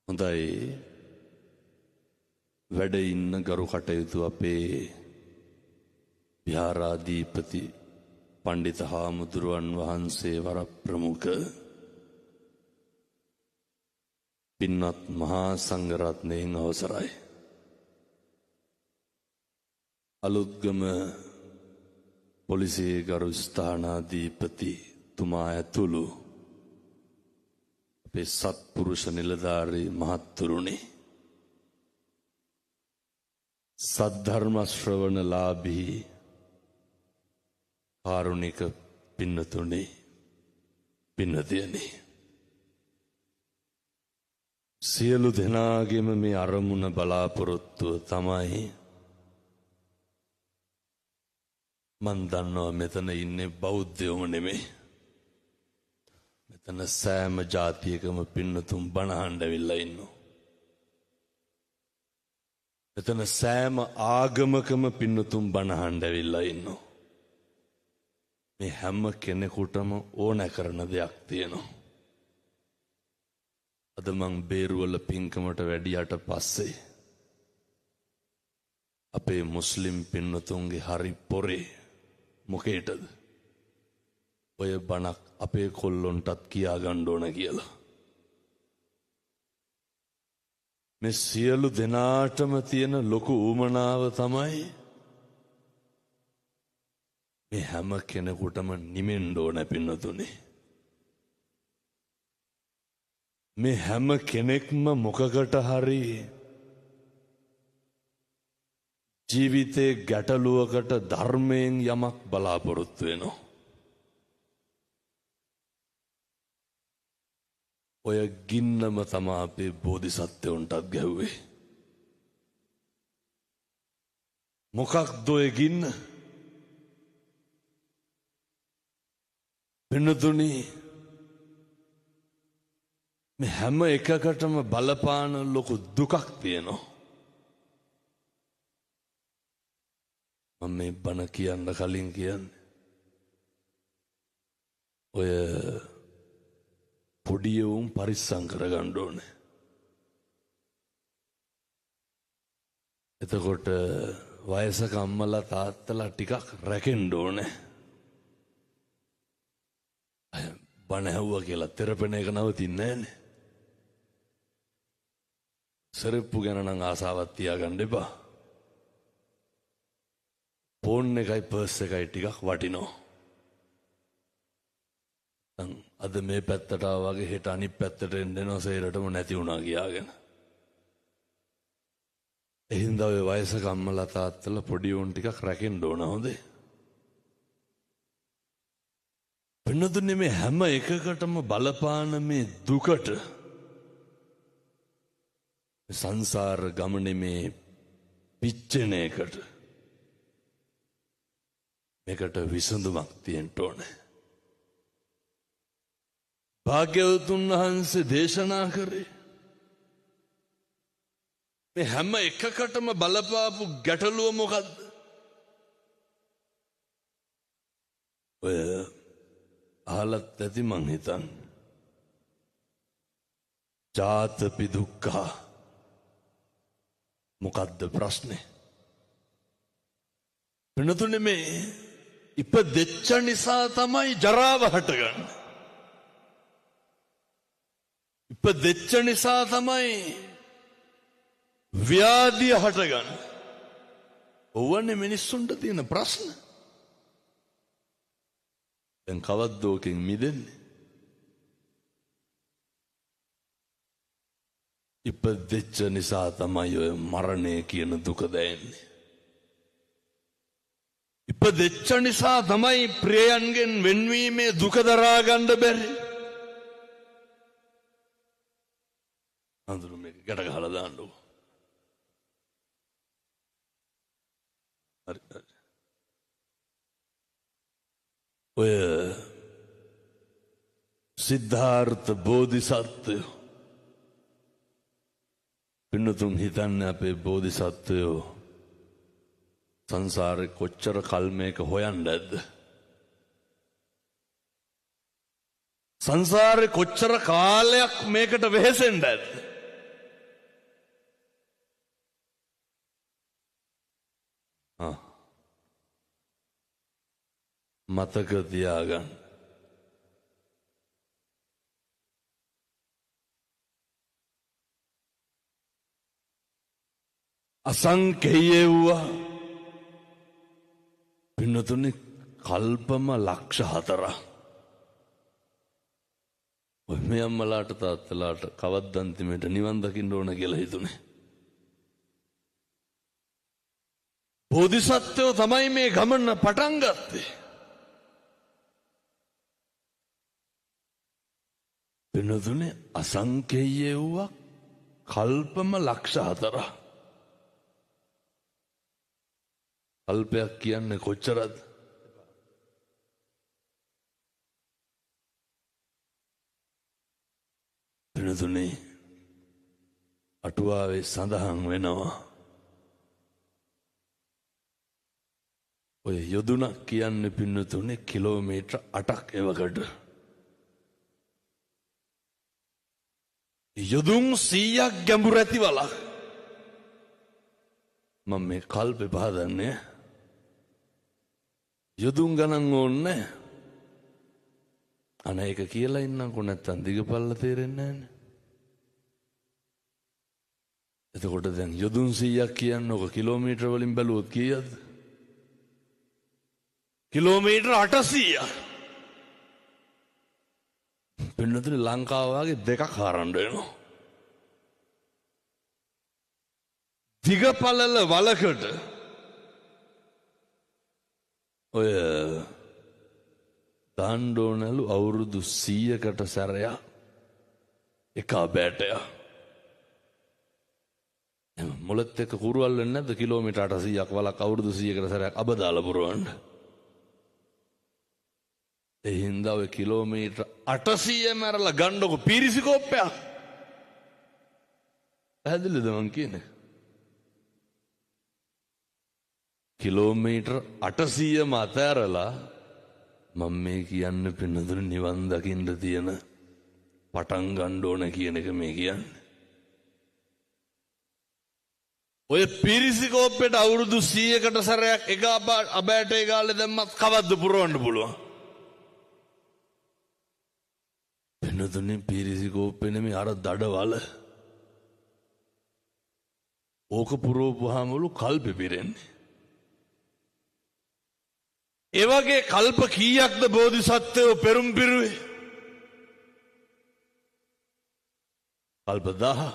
හොඳයි වැඩ ඉන්න ගරු කටයුතු අපේ විහාරාධිපති පණ්ඩිත හාමුදුරුවන් වහන්සේ වර ප්‍රමුඛ පින්වත් මහා සංඝරත්නයන් අවසරයි අලුත්ගම පොලිසියේ ගරු ස්ථානාධිපති තුමා ඇතුළු අපේ සත්පුරුෂ නිලධාරී මහත්තුරුනි සද්ධර්ම ශ්‍රවණලාභී කාරුණික පින්නතුනි පින්නතියනි සියලු දෙනාගේම මේ අරමුණ බලාපොරොත්තුව තමයි මන් දන්නවා මෙතන ඉන්නේ බෞද්ධයෝම නෙමෙයි මෙතන සෑම ජාතියකම පින්නතුන් බණ අහන්න ඇවිල්ලා ඉන්නවා මෙතන සෑම ආගමකම පින්නතුන් බණ අහන්න ඇවිල්ලා ඉන්නවා මේ හැම කෙනෙකුටම ඕන කරන දෙයක් තියෙනවා අද මං බේරුවල පින්කමට වැඩියට පස්සේ අපේ මුස්ලිම් පින්නතුන්ගේ හරි පොරේ මොකේටද ඔය බණක් අපේ කොල්ලොන්ටත් කියා ගන්න ඕන කියලා මේ සියලු දෙනාටම තියෙන ලොකු ඌමනාව තමයි මේ හැම කෙනෙකුටම නිමෙන්න ඕන පින්නතුනේ මේ හැම කෙනෙක්ම මොකකට හරි ජීවිතේ ගැටලුවකට ධර්මයෙන් යමක් බලාපොරොත්තු වෙනවා ඔය ගින්නම තමයි අපේ බෝධිසත්වයන්ටත් ගැහුවේ මොකක්ද ඔය ගින්න වෙනතුනි මේ හැම එකකටම බලපාන ලොකු දුකක් තියෙනවා මම මේ බණ කියන්න කලින් කියන්නේ ඔය පොඩි උන් පරිස්සම් කරගන්න ඕනේ එතකොට වයසක අම්මලා තාත්තලා ටිකක් රැකෙන්න ඕනේ බණ ඇහුවා කියලා තෙරපෙන එක නවතින්නේ නැහනේ සරප්පු ගැන නම් ආසාවක් තියාගන්න එපා ෆෝන් එකයි පර්ස් එකයි ටිකක් වටිනවා අද මේ පැත්තට ආවගේ හෙට අනිත් පැත්තට එන්නවා සේරටම නැති වුණා කියාගෙන එහෙනම් ඔය වයසක අම්මලා තාත්තලා පොඩි උන් ටිකක් රැකෙන්න ඕන හොඳේ වෙනදුනේ මේ හැම එකකටම බලපාන මේ දුකට සංසාර ගමනේ මේ පිච්චෙන එකට මේකට විසඳුමක් තියෙන්න ඕනේ භාග්‍යවතුන් වහන්සේ දේශනා කරේ මේ හැම එකකටම බලපාපු ගැටලුව මොකද්ද ඔය අහලත් ඇති මං හිතන් ජාතපි දුක්ඛා මොකද්ද ප්‍රශ්නේ වෙනතුනේ මේ ඉපදෙච්ච නිසා තමයි ජරාව හටගන්නේ ඉපදෙච්ච නිසා තමයි ව්‍යාධිය හටගන්නේ ඕවනේ මිනිස්සුන්ට තියෙන ප්‍රශ්න දැන් කවද්ද ඕකෙන් මිදෙන්නේ ඉපදෙච්ච නිසා තමයි ඔය මරණය කියන දුක දැනෙන්නේ ඉපදෙච්ච නිසා තමයි ප්‍රියයන්ගෙන් වෙන්වීමේ දුක දරා ගන්න බැරි අඳුරු මේක ගැට ගහලා දාන්නකො හරි ඔය සිද්ධාර්ථ බෝධිසත්වයෝ පින්නතුන් හිතන්නේ අපේ බෝධිසත්වයෝ සංසාරේ කොච්චර කල් මේක හොයන්න ඇද්ද සංසාරේ කොච්චර කාලයක් මේකට වෙහෙසෙන්න ඇද්ද මතක තියාගන්න. අසංකේය වූවා පින්නතුනි කල්පම ලක්ෂ 4. ඔය මේ අම්මලාට තාත්තලාට කවද්ද අන්තිමට නිවන් දකින්න ඕන කියලා හිතුනේ. බෝධිසත්වයෝ තමයි මේ ගමන පටන් ගත්තේ. පින්නතුනි අසංකේය වූවා කල්පම ලක්ෂ 4. කල්පයක් කියන්නේ කොච්චරද? පින්නතුනි අටුවාවේ සඳහන් වෙනවා ඔය යොදුනක් කියන්නේ පින්නතුනි කිලෝමීටර් 8ක් එවකට. යොදුන් 100ක් ගැඹුර ඇති වලක්. මම මේ කල්පේ පහදන්නේ යොදුන් ගණන් ඕනේ. අනේ ඒක කියලා ඉන්නම්කො නැත්තම් දිගපල්ල තේරෙන්නේ නැහැ. එතකොට දැන් යොදුන් 100ක් කියන්නේ ඔක කිලෝමීටර වලින් බැලුවොත් කීයද? කිලෝමීටර 800. පින්නතුනි ලංකාව වගේ දෙකක් හරන්න වෙනවා. දිගපළල වලකට ඔය දාණ්ඩෝනලු අවුරුදු 100කට සැරයක් එක බෑටය. මුලත් එක්ක කුරුවල් වෙන්නේ නැද්ද කිලෝමීටර් 800ක් වලක් අවුරුදු 100කට සැරයක් අබ දාලා පුරවන්න. ඒ හින්දා ඔය කිලෝමීටර් 800 මරලා ගන්නකො පීරිසිකෝප්පයක්. පැහැදිලිද මං කියන්නේ? කිලෝමීටර් 800 මත ඇරලා මම මේ කියන්න පින්නතුනි නිවන් දකින්න තියෙන පටන් ගන්න ඕන කියන එක මේ කියන්නේ. ඔය පිරිසිකෝප්පෙට අවුරුදු 100කට සැරයක් එක අබෑට ගාලේ දැම්මත් කවද්ද පුරවන්න පුළුවන්? පින්නතුනි පිරිසිකෝප්පේ නෙමෙයි අර දඩවල. ඕක පුරවපුවාමලු කල්පෙ පිරෙන්නේ. ඒ වගේ කල්ප කීයක්ද බෝධිසත්වයෝ පෙරම් පිරුවේ? කල්ප 1000.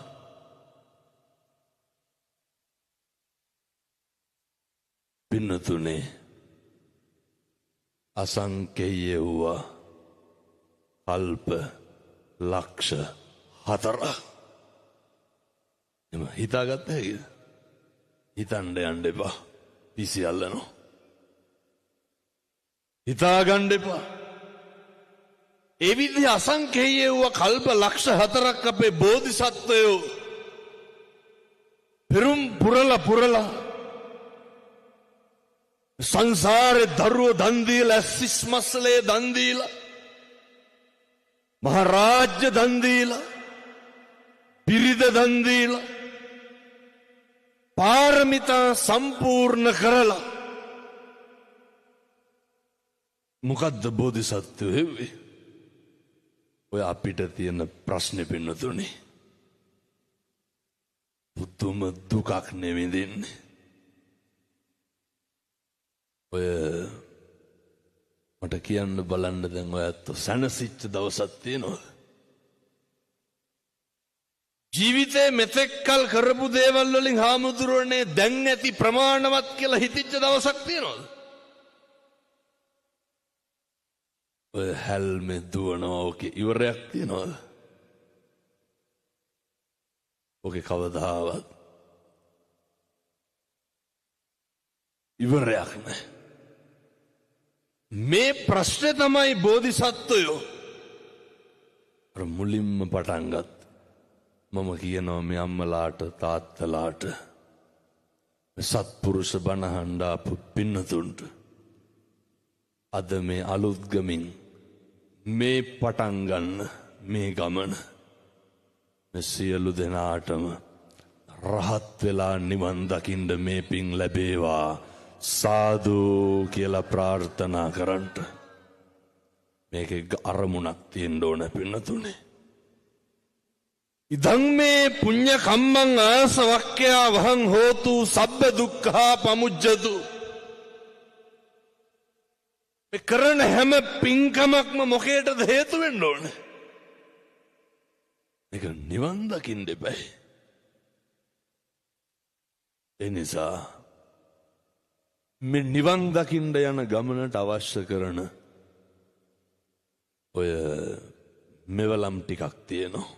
පින්නතුනේ අසංකේය වූවා කල්ප ලක්ෂ 4. එම හිතාගත්ත හැකිද? හිතන්න යන්න එපා. පිසි අල්ලනවා. හිතාගන්න එපා. ඒ විදිහ අසංකේය වූ කල්ප ලක්ෂ 4ක් අපේ බෝධිසත්වයෝ පෙරම් පුරලා සංසාරේ දරුවෝ දන් දීලා සිස්මස්ලේ දන් දීලා මහරාජ්‍ය දන් දීලා පිරිද දන් දීලා පාරමිතා සම්පූර්ණ කරලා මොකද්ද බෝධිසත්වයෝ හෙව්වේ? ඔය අපිට තියෙන ප්‍රශ්නේ පින්නතුනේ පුදුම දුකක් නෙවෙදින්නේ. ඔය මට කියන්න බලන්න දැන් ඔයත් සැනසෙච්ච දවසක් තියෙනවද? ජීවිතේ මෙතෙක්කල් කරපු දේවල් වලින් හාමුදුරනේ දැන් නැති ප්‍රමාණවත් කියලා හිතිච්ච දවසක් තියෙනවද? ඔය හැල්මේ දුවනවා ඕකේ ඉවරයක් තියනවද? ඕකේ කවදාවත් ඉවරයක් නෑ. මේ ප්‍රශ්නේ තමයි බෝධිසත්වයෝ මුලින්ම පටන් ගත්ත. මම කියනවා මේ අම්මලාට තාත්තලාට සත්පුරුෂ බණ ආපු පින්නතුන්ට අද මේ අලුත් ගමින් මේ පටන් ගන්න මේ ගමන මේ සියලු දෙනාටම රහත් වෙලා නිවන් දකින්න මේ පින් ලැබේවා සාදු කියලා ප්‍රාර්ථනා කරන්නට මේකේ අරමුණක් තියෙන්න ඕන පින්නතුනේ. ඉදං මේ පුඤ්ඤ කම්මං ආසවක්ඛ්‍යා වහං හෝතු සබ්බ දුක්ඛා පමුජ්ජතු. මේ කරන හැම පින්කමක්ම මොකේටද හේතු වෙන්න ඕන? මේක නිවන් දකින්න දෙපයි. ඒ නිසා මේ නිවන් දකින්න යන ගමනට අවශ්‍ය කරන ඔය මෙවලම් ටිකක් තියෙනවා.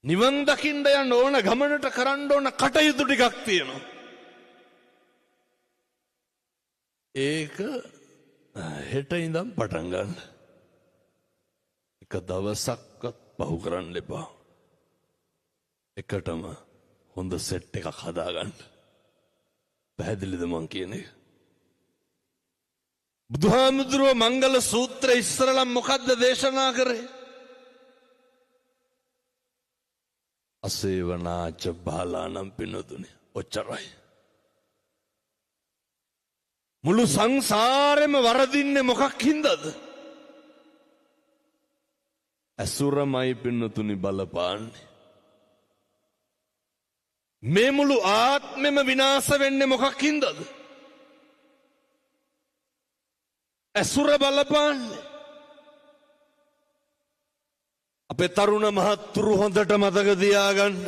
නිවන් දකින්න යන ඕන ගමනට කරන්න ඕන කටයුතු ටිකක් තියෙනවා. ඒක හෙට ඉඳන් පටන් ගන්න. එක දවසක්වත් පහු කරන්න එපා. එකටම හොඳ සෙට් එකක් හදාගන්න. පැහැදිලිද මං කියන එක? බුදුහාමුදුරුවෝ මංගල සූත්‍ර ඉස්සරලම් මොකද්ද දේශනා කරේ? අසේවනාච බාලානම් පින්නතුනේ ඔච්චරයි. මුළු සංසාරෙම වරදින්නේ මොකක් හින්දාද? අසුරමයි පින්නතුනි බලපාන්නේ. මේ මුළු ආත්මෙම විනාශ වෙන්නේ මොකක් හින්දාද? අසුර බලපාන්නේ. අපේ තරුණ මහත්තුරු හොඳට මතක තියාගන්න.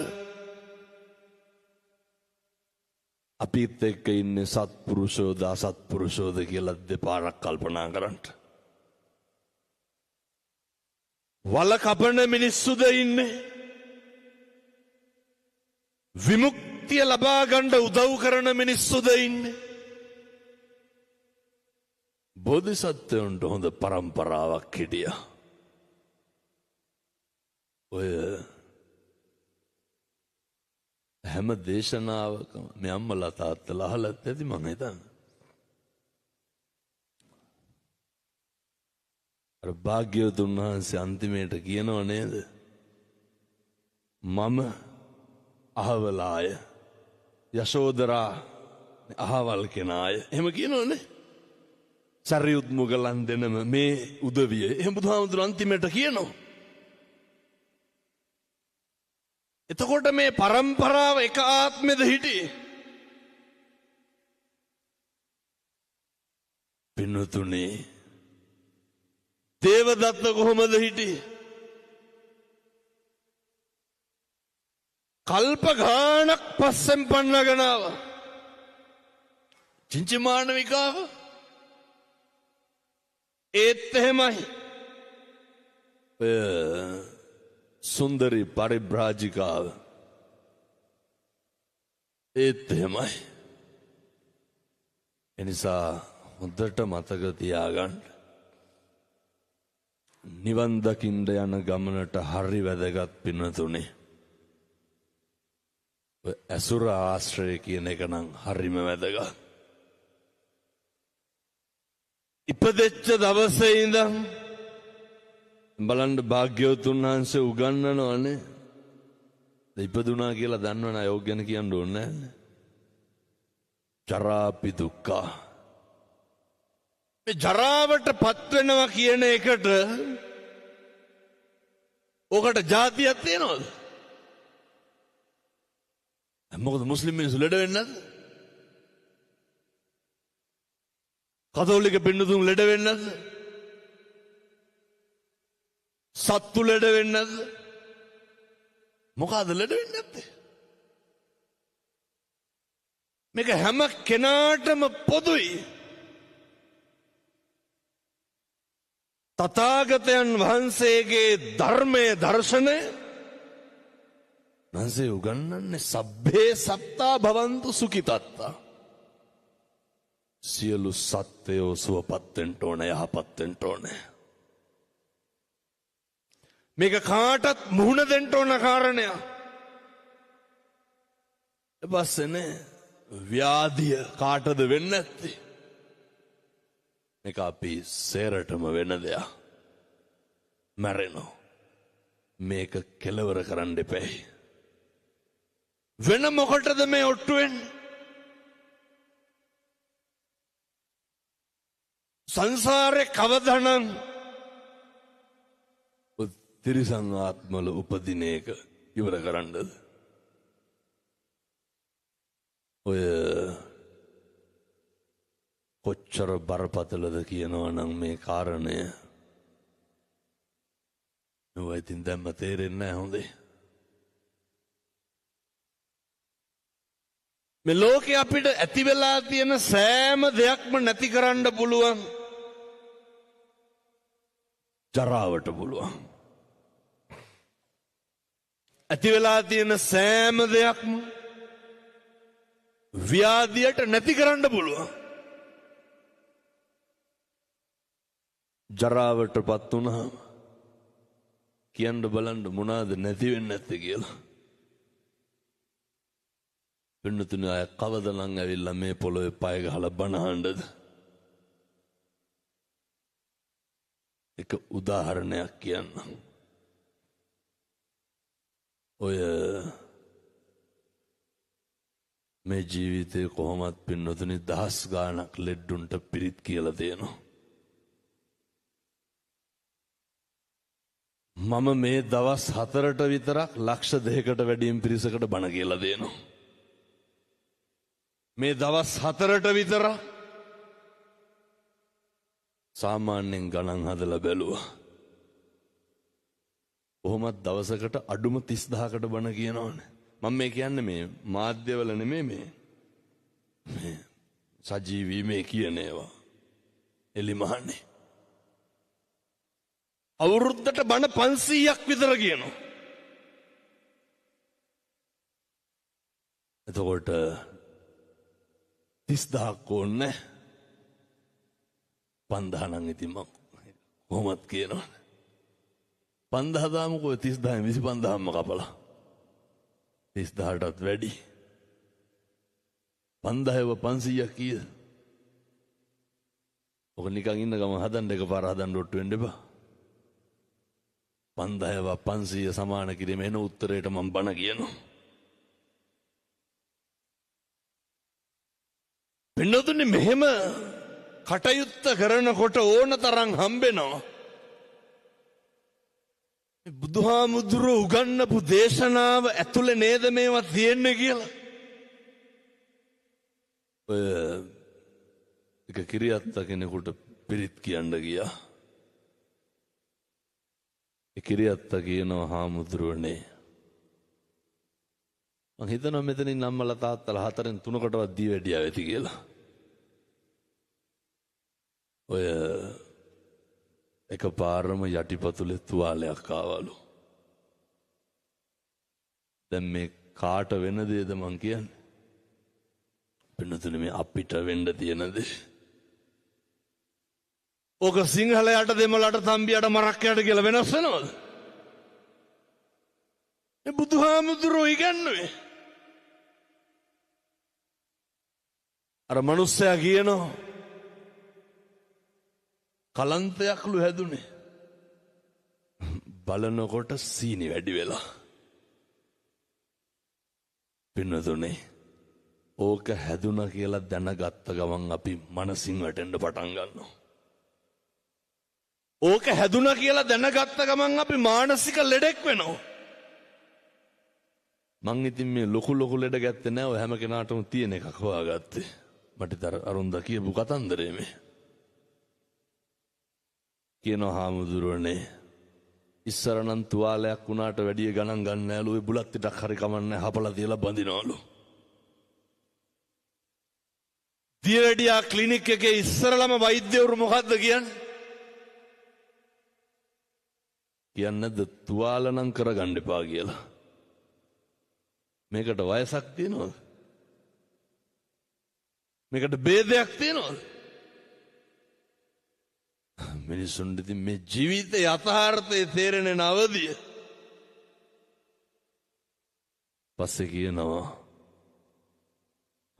අපිත් එක්ක ඉන්නේ සත්පුරුෂෝද අසත්පුරුෂෝද කියලා දෙපාරක් කල්පනා කරන්න. වල කපන මිනිස්සුද ඉන්නේ? විමුක්තිය ලබා ගන්න උදව් කරන මිනිස්සුද ඉන්නේ? බෝධිසත්වයන්ට හොඳ පරම්පරාවක් හිටියා. ඔය හැම දේශනාවකම මේ අම්මලා තාත්තලා අහලත් ඇති මම හිතන්නේ. අර භාග්‍යවතුන් වහන්සේ අන්තිමේට කියනව නේද? මම අහවලාය යශෝදරා අහවල් කෙනාය. එහෙම කියනවනේ. සරියුත් මුගලන් දෙනම මේ උදවිය. එහෙම බුදුහාමුදුරුවෝ අන්තිමේට කියනවා. එතකොට මේ පරම්පරාව එක ආත්මෙද හිටියේ? පින්නතුනේ දේවදත්ත කොහොමද හිටියේ? කල්ප ගානක් පස්සෙන් පන්නගෙන ආවා. චින්චි මානවිකාව ඒත් එහෙමයි. සුන්දරි පරිබ්‍රාජිකාව ඒත් එහෙමයි. එනිසා හොඳට මතක තියාගන්න. නිවන් දකින්න යන ගමනට හරි වැදගත් පින්නතුනේ. අසුර ආශ්‍රය කියන එක නම් හරිම වැදගත්. ඉපදෙච්ච දවසේ ඉඳන් බලන්න භාග්‍යවතුන් වහන්සේ උගන්වනවනේ. ඉපදුනා කියලා දන්නවනේ අය ඕක ගැන කියන්න ඕනේ නැහැ. ජරාපි දුක්ඛා. මේ ජරාවට පත් වෙනවා කියන එකට ඕකට જાතියක් තියෙනවද? මොකද මුස්ලිම් මිනිස්සු ලෙඩ වෙන්නේ නැද්ද? කතෝලික පින්නතුන් ලෙඩ වෙන්නේ නැද්ද? සත්තු ලෙඩ වෙන්නේ නැද්ද? මොකද ලෙඩ වෙන්නේ නැත්තේ? මේක හැම කෙනාටම පොදුයි. තථාගතයන් වහන්සේගේ ධර්මයේ දර්ශනය වහන්සේ උගන්වන්නේ සබ්බේ සත්තා භවන්තු සුඛිතත්තා. සියලු සත්වයෝ සුවපත් වෙන්න ඕනේ, යහපත් වෙන්න ඕනේ. මේක කාටත් මුහුණ දෙන්න ඕන කාරණයක්. එපස්සේනේ ව්‍යාධිය කාටද වෙන්නේ නැත්තේ? මේක අපි සේරටම වෙන දෙයක්. මැරෙනවා. මේක කෙලවර කරන්න එපැයි. වෙන මොකටද මේ ඔට්ටු වෙන්නේ? සංසාරේ කවදනම් තිරිසන් ආත්මවල උපදින එක ඉවර කරන්නද? ඔය කොච්චර බරපතලද කියනවා නම් මේ කාරණය. ඔය ඉතින් දැම්ම තේරෙන්නේ නැහැ හොඳේ. මේ ලෝකේ අපිට ඇති වෙලා තියෙන සෑම දෙයක්ම නැති කරන්න පුළුවන්. ජරාවට පුළුවන්. ඇති වෙලා තියෙන සෑම දෙයක්ම ව්‍යාධියට නැති කරන්න පුළුවන්. ජරාවටපත් වුණාම කියන්න බලන්න මොනවාද නැති වෙන්නේ නැත්තේ කියලා. වෙනතුන අය කවදනම් ඇවිල්ලා මේ පොළොවේ පය ගහලා බණ අහන්නද? එක උදාහරණයක් කියන්න. ඔය මේ ජීවිතේ කොහොමත් පින්නතුනි දහස් ගාණක් ලෙඩුන්ට පිරිත් කියලා දෙනවා. මම මේ දවස් 4ට විතරක් ලක්ෂ 2කට වැඩියෙන් පිරිසකට බණ කියලා දෙනවා. මේ දවස් 4ට විතර සාමාන්‍යයෙන් ගණන් හදලා බැලුවා. කොහොමත් දවසකට අඩුම 30000කට බණ කියනවනේ. මම මේ කියන්නේ මේ මාධ්‍යවල නෙමෙයි මේ සජීවී මේ කියන ඒවා. එලිමහන්නේ. අවුරුද්දට බණ 500ක් විතර කියනවා. එතකොට 30000ක් ඕනේ. 5000 නම් ඉතින් මම කොහොමත් කියනවා. 5000 දාමුකෝ 30000 25000ක්ම කපලා. 30000ටත් වැඩි. 5000ව 500ක් කීයද? ඔක නිකන් ඉන්න ගම හදන්න එකපාර හදන්න ඔට්ටු වෙන්න එපා. 5000ව 500 සමාන කිරීම එන උත්තරයට මම බණ කියනවා. පින්නතුනි මෙහෙම කටයුත්ත කරනකොට ඕන තරම් හම්බෙනවා. බුදුහාමුදුරුවෝ උගන්වපු දේශනාව ඇතුලේ නේද මේවා තියෙන්නේ කියලා. ඔය එක කිරියත්ත කෙනෙකුට පිරිත් කියන්න ගියා. ඒ කිරියත්ත කියනවා හාමුදුරුවනේ මං හිතනවා මෙතනින් අම්මලා තාත්තලා 4න් 3කටවත් දී වැඩියා ඇති කියලා. ඔය එකපාරම යටිපතුලේ තුවාලයක් ආවලු. දැන් මේ කාට වෙන දේද මං කියන්නේ? පින්නතුනේ මේ අපිට වෙන්න තියෙන දේ. ඕක සිංහලයට දෙමළට තම්බියට මරක්කයට කියලා වෙනස් වෙනවද? මේ බුදුහාමුදුරුවෝ ඉගන්නුවේ. අර මනුස්සයා කියනවා කලන්තයක්ලු හැදුනේ. බලනකොට සීනි වැඩි වෙලා. පින්නතුනේ ඕක හැදුනා කියලා දැනගත්ත ගමන් අපි මනසින් වැටෙන්න පටන් ගන්නවා. ඕක හැදුනා කියලා දැනගත්ත ගමන් අපි මානසික ලෙඩෙක් වෙනවා. මං ඉතින් මේ ලොකු ලෙඩ ගත්තේ නෑ. ඔය හැම කෙනාටම තියෙන එකක් හොයාගත්තේ. මට අරුන්දා කියපු කතන්දරේ මේ. කියනවා හාමුදුරුවනේ ඉස්සර නම් තුවාලයක් වුණාට වැඩිය ගණන් ගන්න නෑලු. ඔය බුලත් ටිකක් හරි කමන්නේ හපලා තියලා බඳිනවලු. දියවැඩියා ක්ලිනික් එකේ ඉස්සරලම වෛද්‍යවරු මොකද්ද කියන්නේ? කියන්නේද තුවාල නම් කරගන්න එපා කියලා. මේකට වයසක් තියෙනවද? මේකට ભેදයක් තියෙනවද? මිනිසුන්ට ඉතින් මේ ජීවිතේ යථාර්ථයේ තේරෙන නවදිය. පස්සේ කියනවා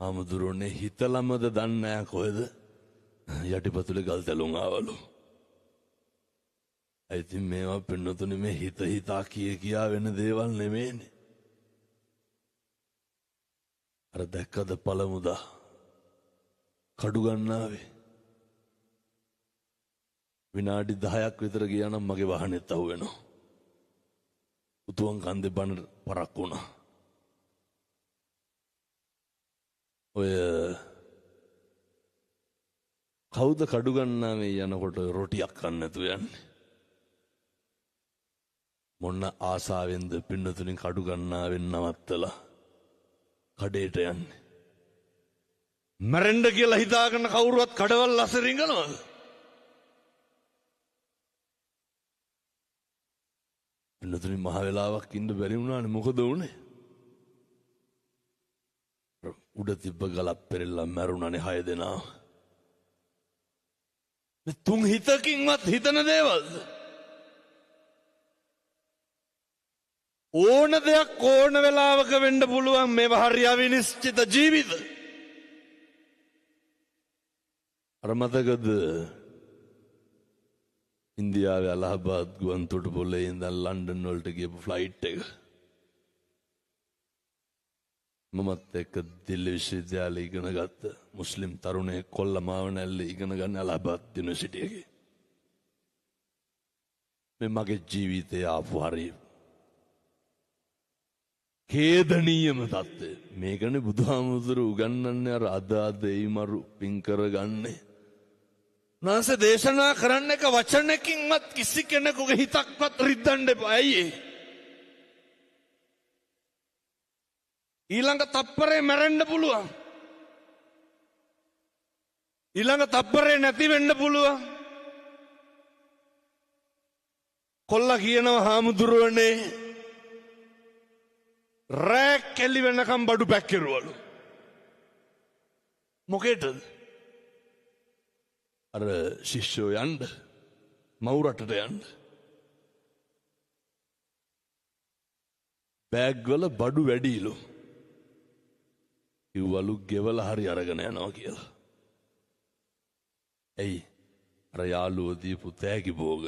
හාමුදුරුවනේ හිතලමද දන්නේ නැහැ කොහෙද යටිපතුලේ ගල් තැලුම් ආවලු. ඉතින් මේවා පින්නතුනේ මේ හිතා කියා වෙන දේවල් නෙමෙයිනේ. අර දැක්කද පළමුදා කඩු ගන්නාවේ විනාඩි 10ක් විතර ගියා නම් මගේ වාහනේත් අහු වෙනවා. උතුම් කන්දේ බණ පරක් වුණා. ඔය කවුද කඩු ගන්නා මේ යනකොට රොටියක් කන්න නැතුව යන්නේ? මොන්න ආසාවෙන්ද පින්නතුණින් කඩු ගන්නාවෙන් නවත්තලා කඩේට යන්නේ? මැරෙන්න කියලා හිතාගෙන කවුරුවත් කඩවල් අස්සේ රිංගනවද? පින්නතුණින් මහ වෙලාවක් ඉන්න බැරි වුණානේ. මොකද වුනේ? උඩ තිබ්බ ගලක් පෙරෙල්ලා මැරුණානේ 6 දෙනා. මේ තුන් හිතකින්වත් හිතන දේවල්ද? ඕන දෙයක් ඕන වෙලාවක වෙන්න පුළුවන්. මේවා හරි අවිනිශ්චිත ජීවිත. අර මතකද ඉන්දියාවේ අලහබාද් ගුවන් තොටුපොළේ ඉඳන් ලන්ඩන් වලට ගියපු ෆ්ලයිට් එක? මමත් එක්ක දිල්ලි විශ්වවිද්‍යාලේ ඉගෙන ගත්ත මුස්ලිම් තරුණයෙක් කොල්ලමාව නැල්ලේ ඉගෙන ගන්න අලහබාද් යුනිවර්සිටි එකේ. මේ මගේ ජීවිතේ ආපු හරි ඛේදනීයම தත්ත්වය. මේකනේ බුදුහාමුදුරු උගන්වන්නේ අර අද එයිමරු පින් කරගන්නේ. නාසේ දේශනා කරන්න එක වචනකින්වත් කිසි කෙනෙකුගේ හිතක්වත් රිද්දන්න එපා. ඇයි? ඊළඟ තප්පරේ මැරෙන්න පුළුවන්. ඊළඟ තප්පරේ නැති වෙන්න පුළුවන්. කොල්ලා කියනවා හාමුදුරුවනේ රෑ කෙලි වෙනකම් බඩු පැක්කිරුවලු. මොකේද? අර ශිෂ්‍යෝ යන්න මව් රටට යන්න. බෑග් වල බඩු වැඩිලු. කිව්වලු ගෙවල හරි අරගෙන යනවා කියලා. ඇයි? අර යාළුවෝ දීපු තෑගි භෝග.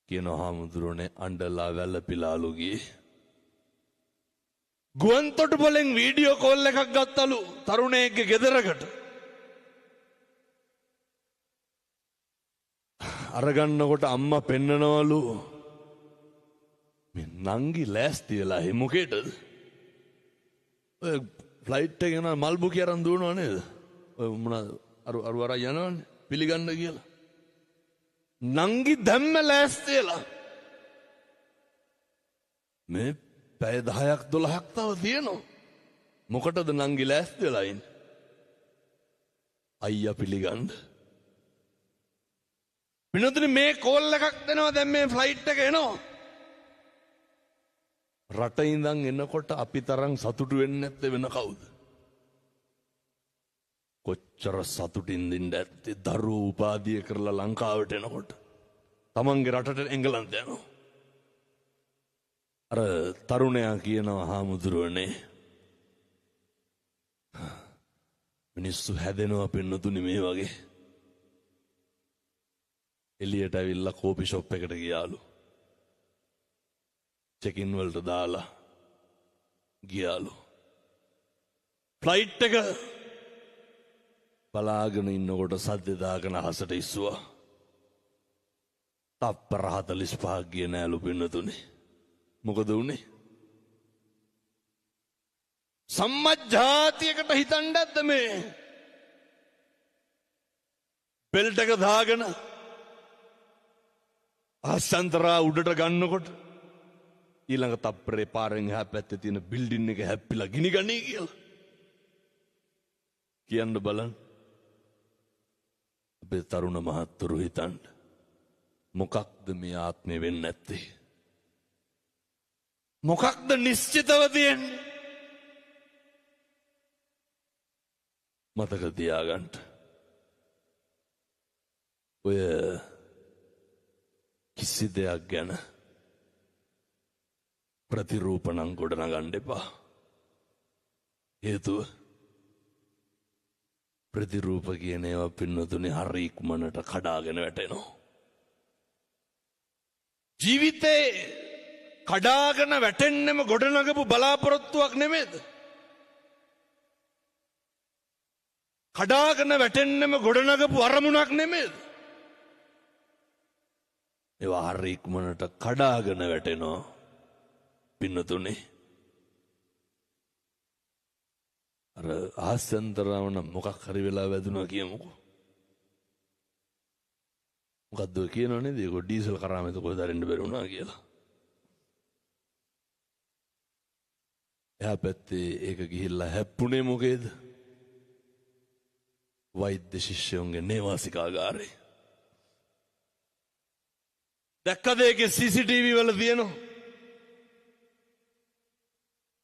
කියන හාමුදුරනේ අඬලා වැළපිලාලු ගියේ. ගුවන් තොටුපළෙන් වීඩියෝ කෝල් එකක් ගත්තලු තරුණයෙක්ගේ ගෙදරකට. අරගන්නකොට අම්මා පෙන්නනවලු මේ නංගි ලෑස්ති වෙලා එ මොකේද? ඔය ෆ්ලයිට් එක යනවා මල් බුකිය අරන් දුවනවා නේද? ඔය මොනවාද අරු අර යනවනේ පිළිගන්න කියලා. නංගි දැම්ම ලෑස්ති වෙලා. මේ පැය 10ක් 12ක් තව තියෙනවා. මොකටද නංගි ලෑස්ති වෙලා ඉන්නේ? අයියා පිළිගන්න. විනෝදනේ මේ කෝල් එකක් දෙනවා දැන් මේ ෆ්ලයිට් එක එනවා. රට ඉඳන් එනකොට අපි තරම් සතුටු වෙන්නේ නැත්තේ වෙන කවුද? කොච්චර සතුටින්ද ඉඳ ඇත්තේ දරුවෝ උපාධිය කරලා ලංකාවට එනකොට. තමන්ගේ රටට එංගලන්ත යනවා. අර තරුණයා කියනවා හාමුදුරුවනේ මිනිස්සු හැදෙනවා පින්නතුනි මේ වගේ. එළියට ඇවිල්ලා කෝපි ෂොප් එකට ගියාලු. චෙකින් වලට දාලා ගියාලු. ෆ්ලයිට් එක බලාගෙන ඉන්නකොට සද්ද දාගෙන අහසට ඉස්සුවා. තප්පර 45ක් ගියේ නෑලු පින්නතුනි. මොකද උනේ? සම්මජ්ජාතියකට හිතන්න ඇද්ද මේ? බෙල්ට් එක දාගෙන ආසන්තරා උඩට ගන්නකොට ඊළඟ තප්පරේ පාරෙන් එහා පැත්තේ තියෙන බිල්ඩින් එක හැප්පිලා ගිනි ගන්නේ කියලා. කියන්න බලන්න. අපේ තරුණ මහත්තුරු හිතන්න. මොකක්ද මේ ආත්මේ වෙන්නේ නැත්තේ? මොකක්ද නිශ්චිතව තියෙන්නේ? මතක තියාගන්න. ඔය කිසි දෙයක් ගැන ප්‍රතිරූපණම් ගොඩනගන්න එපා. හේතුව ප්‍රතිරූප කියන ඒවා පින්නතුනේ හරි ඉක්මනට කඩාගෙන වැටෙනවා. ජීවිතේ කඩාගෙන වැටෙන්නෙම ගොඩනගපු බලාපොරොත්තුවක් නෙමෙයිද? කඩාගෙන වැටෙන්නෙම ගොඩනගපු අරමුණක් නෙමෙයිද? ඒවා හරි ඉක්මනට කඩාගෙන වැටෙනවා පින්නතුනේ. අර ආස්‍යන්තරවන මොකක් හරි වෙලා වැදුනා කියමුකෝ. මොකද්ද කියනවනේ ඒක ඩීසල් කරාම එතකොට දරින්න බැරි වුණා කියලා. එහා පැත්තේ ඒක ගිහිල්ලා හැප්පුණේ මොකේද? වෛද්‍ය ශිෂ්‍යයන්ගේ නේවාසිකාගාරේ. දැක්කද ඒකේ CCTV වල තියෙනවා?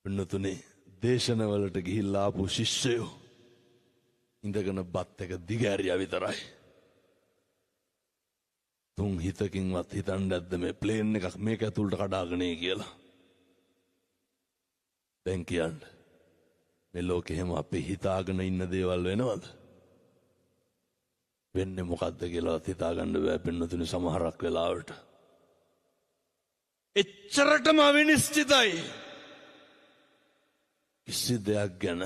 පින්නතුනේ දේශනවලට ගිහිල්ලා ආපු ශිෂ්‍යයෝ ඉඳගෙන බත් එක දිගෑරියා විතරයි. තුන් හිතකින්වත් හිතන්න ඇද්ද මේ ප්ලේන් එකක් මේක ඇතුළට කඩාගෙන කියලා? දැන් කියන්න මේ ලෝකෙ හැම අපි හිතාගෙන ඉන්න දේවල් වෙනවද? වෙන්නේ මොකද්ද කියලා හිතාගන්න බෑ පින්නතුනේ සමහරක් වෙලාවට. එච්චරටම අවිනිශ්චිතයි කිසි දෙයක් ගැන.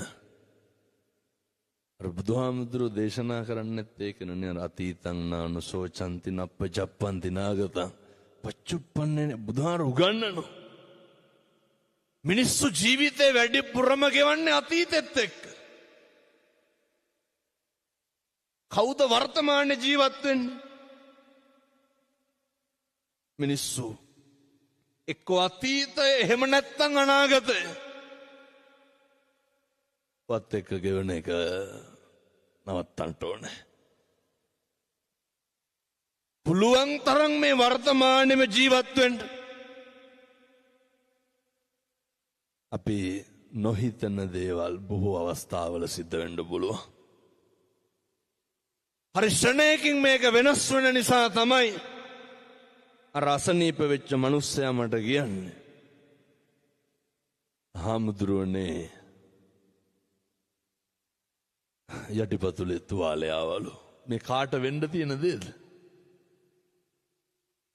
අර බුදුහාමුදුරුවෝ දේශනා කරන්නෙත් ඒකනේ. අතීතං නානසෝ චන්ති නප්පජප්පන්ති නාගතං පච්චුප්පන්නේ බුදුහාර උගන්වනවා. මිනිස්සු ජීවිතේ වැඩිපුරම ගෙවන්නේ අතීතෙත් එක්ක. කවුද වර්තමානයේ ජීවත් වෙන්නේ? මිනිස්සු එක්ක අතීතය එහෙම නැත්නම් අනාගතය වත් එක්ක ගෙවන එක නවත්තන්න ඕනේ. පුළුවන් තරම් මේ වර්තමානයේම ජීවත් වෙන්න. අපි නොහිතන දේවල් බොහෝ අවස්ථාවල සිද්ධ වෙන්න පුළුවන්. හරි ශ්‍රණයකින් මේක වෙනස් වෙන නිසා තමයි අර අසනීප වෙච්ච මිනිස්සයා මට කියන්නේ, හාමුදුරුවනේ යටිපතුලේ තුවාලේ ආවලු. මේ කාට වෙන්න තියෙන දේද?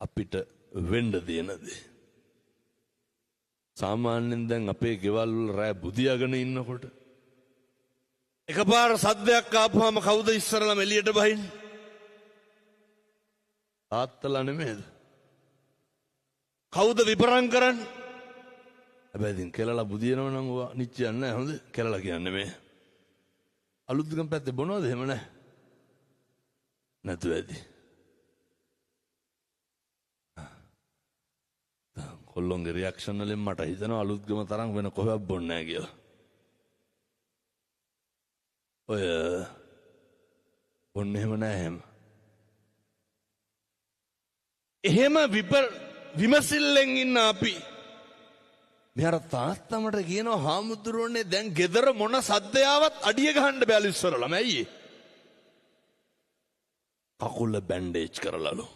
අපිට වෙන්න තියෙන දේ. සාමාන්‍යයෙන් දැන් අපේ ගෙවල් වල රෑ බුදියාගෙන ඉන්නකොට එකපාර සද්දයක් ආපුවාම කවුද ඉස්සරළම එළියට බහින්නේ? තාත්තලා නෙමෙයිද? කවුද විපරම් කරන්නේ? හැබැයි ඉතින් කෙලලා බුදියනව නම් ඔවා නිච්චයක් නැහැ. හොඳ කෙලලා කියන්නේ මේ අලුත්ගම පැත්තේ බොනවද? එහෙම නැහැ. නැතු ඇති. කොල්ලොන්ගේ රියැක්ෂන් වලින් මට හිතෙනවා අලුත්ගම තරම් වෙන කොහෙවත් බොන්නේ නැහැ කියලා. ඔය බොන්නේ එහෙම නැහැ එහෙම. එහෙම විමසිල්ලෙන් ඉන්න අපි මෙහර තාත්තමට කියනවා, හාමුදුරුවනේ දැන් ගෙදර මොන සද්දයාවත් අඩිය ගහන්න බැලු ඉස්සරලම. ඇයි? කකුල බැන්ඩේජ් කරලාලු.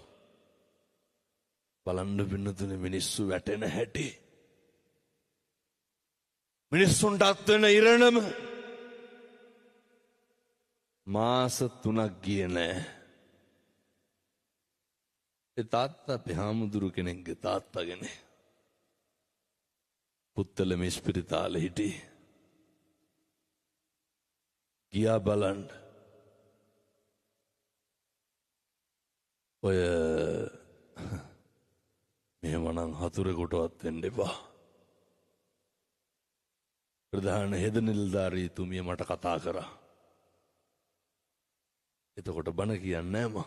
බලන්න පින්නතුනේ මිනිස්සු වැටෙන හැටි. මිනිස්සුන්ට අත් වෙන ඉරණම මාස 3ක් ගියේ නෑ. ඒ තාත්තා අපේ හාමුදුරු කෙනෙක්ගේ තාත්තාගෙන පුත්තලම ඉස්පිරිතාලේ හිටියේ. ගියා බලන්න. ඔය මෙහෙමනම් හතුරෙකුටවත් වෙන්න එපා. ප්‍රධාන හෙද නිලධාරීතුමිය මට කතා කරා. එතකොට බණ කියන්නේ නෑ මම.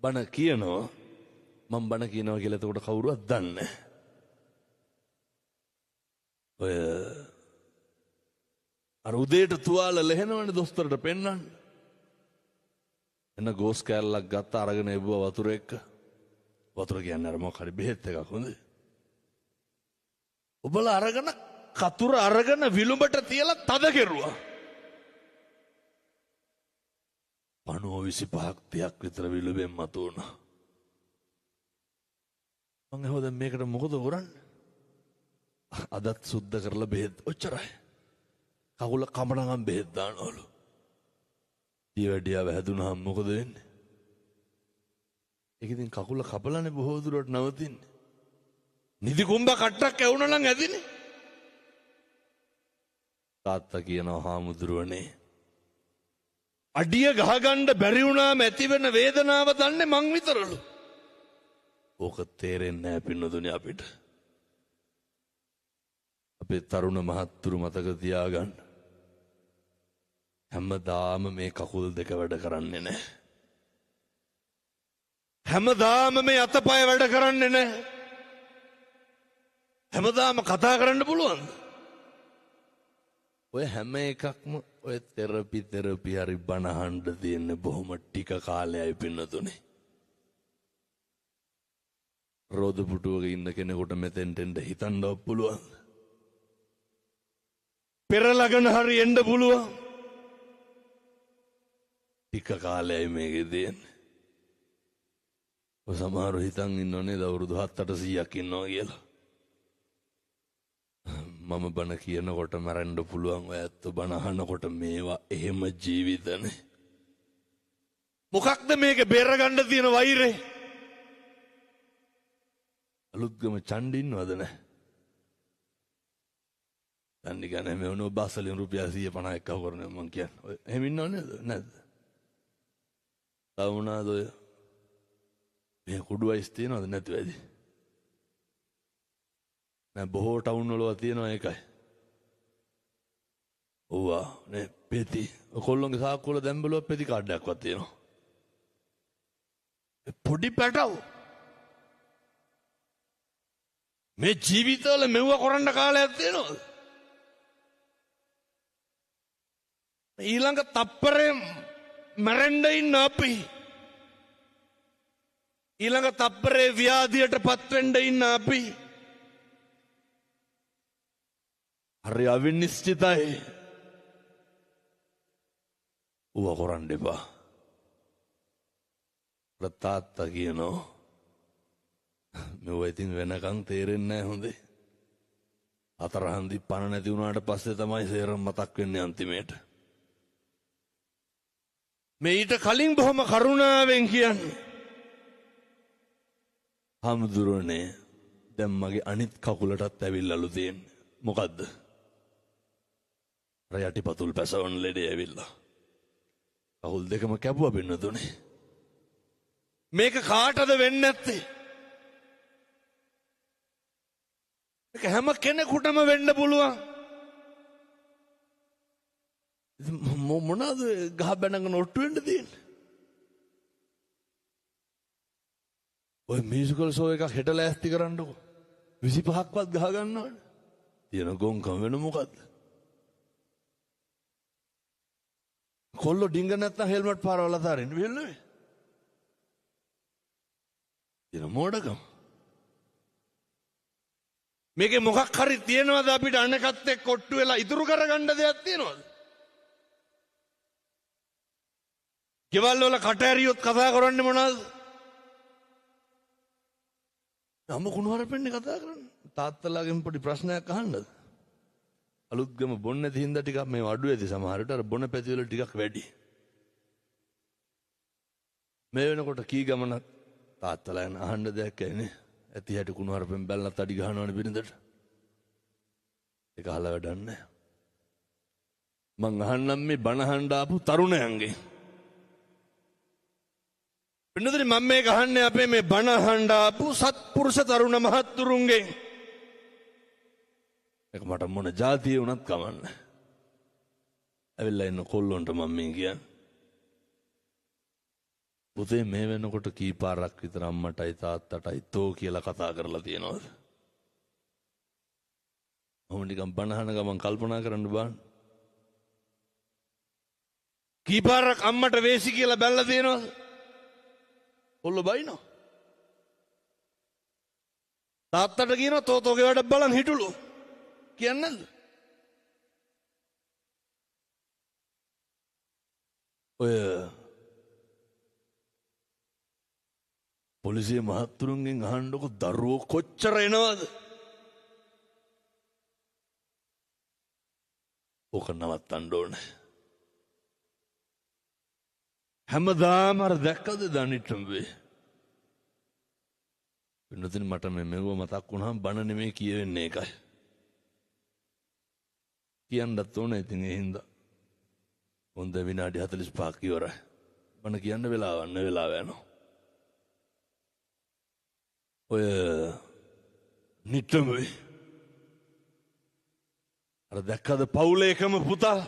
බණ කියනවා. මම බණ කියනවා කියලා එතකොට කවුරුවත් දන්නේ නැහැ. ඔය අර උදේට තුවාල ලෙහෙනවනේ දොස්තරට පෙන්නන්න. එන්න ගෝස් කෑල්ලක් ගත්ත අරගෙන එවුවා වතුර එක්ක. වතුර කියන්නේ අර මොකක් හරි බෙහෙත් එකක් හොඳ. ඔබලා අරගෙන කතුර අරගෙන විලුඹට තියලා තද කෙරුවා. 25ක් 30ක් විතර විලුඹෙන් මතු වුණා. මං අහුවා දැන් මේකට මොකද කරන්නේ? අදත් සුද්ධ කරලා බෙහෙත් ඔච්චරයි. කකුල කමනගම් බෙහෙත් දානවලු. ඊවැඩියාව හැදුනහම මොකද වෙන්නේ? ඒක ඉතින් කකුල කපලානේ බොහෝ දුරට නවතින්නේ. නිදි කුඹ කට්ටක් ඇවුනා නම් ඇදිනේ. තාත්තා කියනවා, හාමුදුරුවනේ අඩිය ගහගන්න බැරි වුණාම ඇති වෙන වේදනාව දන්නේ මං විතරලු. ඕක තේරෙන්නේ නැහැ පින්නතුනි අපිට. අපේ තරුණ මහත්තුරු මතක තියාගන්න. හැමදාම මේ කකුල් දෙක වැඩ කරන්නේ නැහැ. හැමදාම මේ අතපය වැඩ කරන්නේ නැහැ. හැමදාම කතා කරන්න පුළුවන්ද? ඔය හැම එකක්ම ඔය තෙරපි හරි බනහන්න තියෙන්නේ බොහොම ටික කාලයයි පින්නතුනේ. රෝද පුටුවක ඉන්න කෙනෙකුට මෙතෙන්ට එන්න හිතන්නවත් පුළුවන්. පෙරලගෙන හරි එන්න පුළුවන්. ටික කාලයයි මේකේ තියෙන්නේ. ඔය සමහරව හිතන් ඉන්නෝනේ අවුරුදු 7-800ක් ඉන්නවා කියලා. මම බණ කියනකොට මරන්න පුළුවන් ඔය ඇත්ත බණ අහනකොට මේවා එහෙම ජීවිතනේ. මොකක්ද මේක බේරගන්න තියෙන වෛරේ? අලුත්ගම චණ්ඩි ඉන්නවද නැහැ? චණ්ඩි ගන්නේ මේ උණු බස්සලින් රුපියල් 150ක් අහු කරන්නේ මං කියන්නේ. ඔය එහෙම ඉන්නව නේද? නැද්ද? තවුණාද ඔය? මේ කුඩු වයිස් තියනවද නැතුව ඇති? නෑ බොහෝ ටවුන් වල තියෙනවා ඒකයි. ඔව්වා නේ පෙති. කොල්ලොන්ගේ සාක්කුව වල දැන් බලුවා පෙති කාඩ්ඩයක්වත් තියෙනවා. පොඩි පැටව. මේ ජීවිතවල මෙව්ව කරන්න කාලයක් තියෙනවද? ඊළඟ තප්පරේ මැරෙන්න ඉන්න අපි. ඊළඟ තප්පරේ ව්‍යාධියට පත් වෙන්න ඉන්න අපි. හරි අවිනිශ්චිතයි. ඌව කරන්න එපා. තාත්තා කියනවා මෙව ඉතින් වෙනකන් තේරෙන්නේ නැහැ හොඳේ. අතරහන්දි පණ නැති වුණාට පස්සේ තමයි සේරම මතක් වෙන්නේ අන්තිමේට. මේ ඊට කලින් බොහොම කරුණාවෙන් කියන්නේ. හමුදුරනේ දැන් මගේ අනිත් කකුලටත් ඇවිල්ලාලු තියෙන්නේ. මොකද්ද? යටිපතුල් පැසවන ලෙඩේ ඇවිල්ලා. කකුල් දෙකම කැපුවා පින්නතුනේ. මේක කාටද වෙන්නේ නැත්තේ? මේක හැම කෙනෙකුටම වෙන්න පුළුවන්. මොනවාද ගහ බැනගෙන ඔට්ටු වෙන්න තියෙන්නේ? ඔය මියුසිකල් ෂෝ එකක් හෙට ලෑස්ති කරන්නකො. 25ක්වත් ගහ ගන්නවනේ. තියෙන ගොංකම වෙන මොකද්ද? කොල්ලෝ ඩිංග නැත්තම් හෙල්මට් පාරවල අතාරින්න වෙන්නේ. තියෙන මොඩකම. මේකේ මොකක් හරි තියෙනවද අපිට අනකත් එක්ක කොට්ටු වෙලා ඉතුරු කරගන්න දෙයක් තියෙනවද? ගෙවල් වල කට ඇරියොත් කතා කරන්නේ මොනවද? නම කුණුහරුපෙන්නේ කතා කරන්නේ. තාත්තලාගෙන් පොඩි ප්‍රශ්නයක් අහන්නද? අලුත්ගම බොන්න නැති හින්දා ටිකක් මේ අඩු ඇති සමහරට අර බොන පැති වල ටිකක් වැඩි. මේ වෙනකොට කී ගමනක් තාත්තලා යන අහන්න දෙයක් ඇයිනේ. ඇති හැටි කුණුහරුපෙන් බැලනත් අඩි ගහනවනේ බිරිඳට. ඒක අහලා වැඩක් නැහැ. මං අහන්නම් මේ බණ අහන්න ආපු තරුණයන්ගේ. පින්නතුනි මම මේක අහන්නේ අපේ මේ බණ අහන්න ආපු සත්පුරුෂ තරුණ මහත්තුරුන්ගෙන්. ඒක මට මොන જાතිය වුණත් කමන්නේ. ඇවිල්ලා ඉන්න කොල්ලොන්ට මම මේ කියන්නේ. පුතේ මේ වෙනකොට කී පාරක් විතර අම්මටයි තාත්තටයි තෝ කියලා කතා කරලා තියෙනවද? මම නිකන් බණ අහන ගමන් කල්පනා කරන්න බෑ. කී පාරක් අම්මට වේසි කියලා බැලලා තියෙනවද? කොල්ලෝ බයිනෝ. තාත්තට කියනවා තෝතෝගේ වැඩ බලන් හිටුලු. කියන්නේ නැද්ද? ඔය පොලිසිය මහත්තුරුන්ගෙන් අහන්නකො දරුවෝ කොච්චර එනවද? ඕක නවත්තන්න ඕනේ. හැමදාම අර දැක්කද දනිට්ටම්බේ? වෙනතින් මට මෙව මතක් වුණාම බණ නෙමෙයි කියවෙන්නේ ඒකයි. කියන්නත් ඕනේ ඉතින් ඒ හින්දා. හොඳ විනාඩි 45ක් ඉවරයි. මම කියන්න වෙලාව යනවා. ඔය නිට්ටඹේ අර දැක්කද පවුලේ එකම පුතා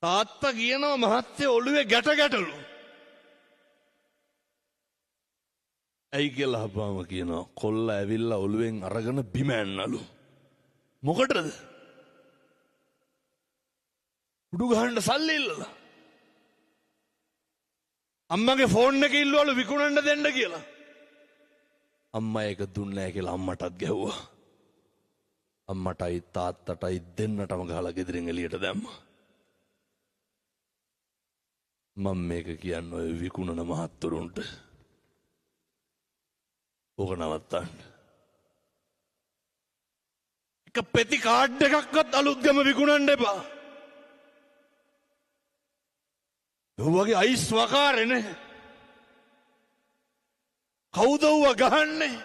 තාත්තා කියනවා මහත්තයා ඔළුවේ ගැටලු. ඇයි කියලා අහපුවාම කියනවා කොල්ල ඇවිල්ලා ඔළුවෙන් අරගෙන බිම ඇන්නලු. මොකටද? උඩු ගහන්න සල්ලි ඉල්ලලා. අම්මගේ ෆෝන් එක ඉල්ලුවලු විකුණන්න දෙන්න කියලා. අම්මා ඒක දුන්නේ නැහැ කියලා අම්මටත් ගැහුවා. අම්මටයි තාත්තටයි දෙන්නටම ගහලා ගෙදරින් එළියට දැම්මා. මම මේක කියන්නේ ඔය විකුණන මහත්තුරුන්ට ඕක නවත්තන්න. එක පෙති කාඩ් එකක්වත් අලුත්ගම විකුණන්න එපා. ඔවගේ අයිස් වකාරනේ. කවුද ඌව ගහන්නේ?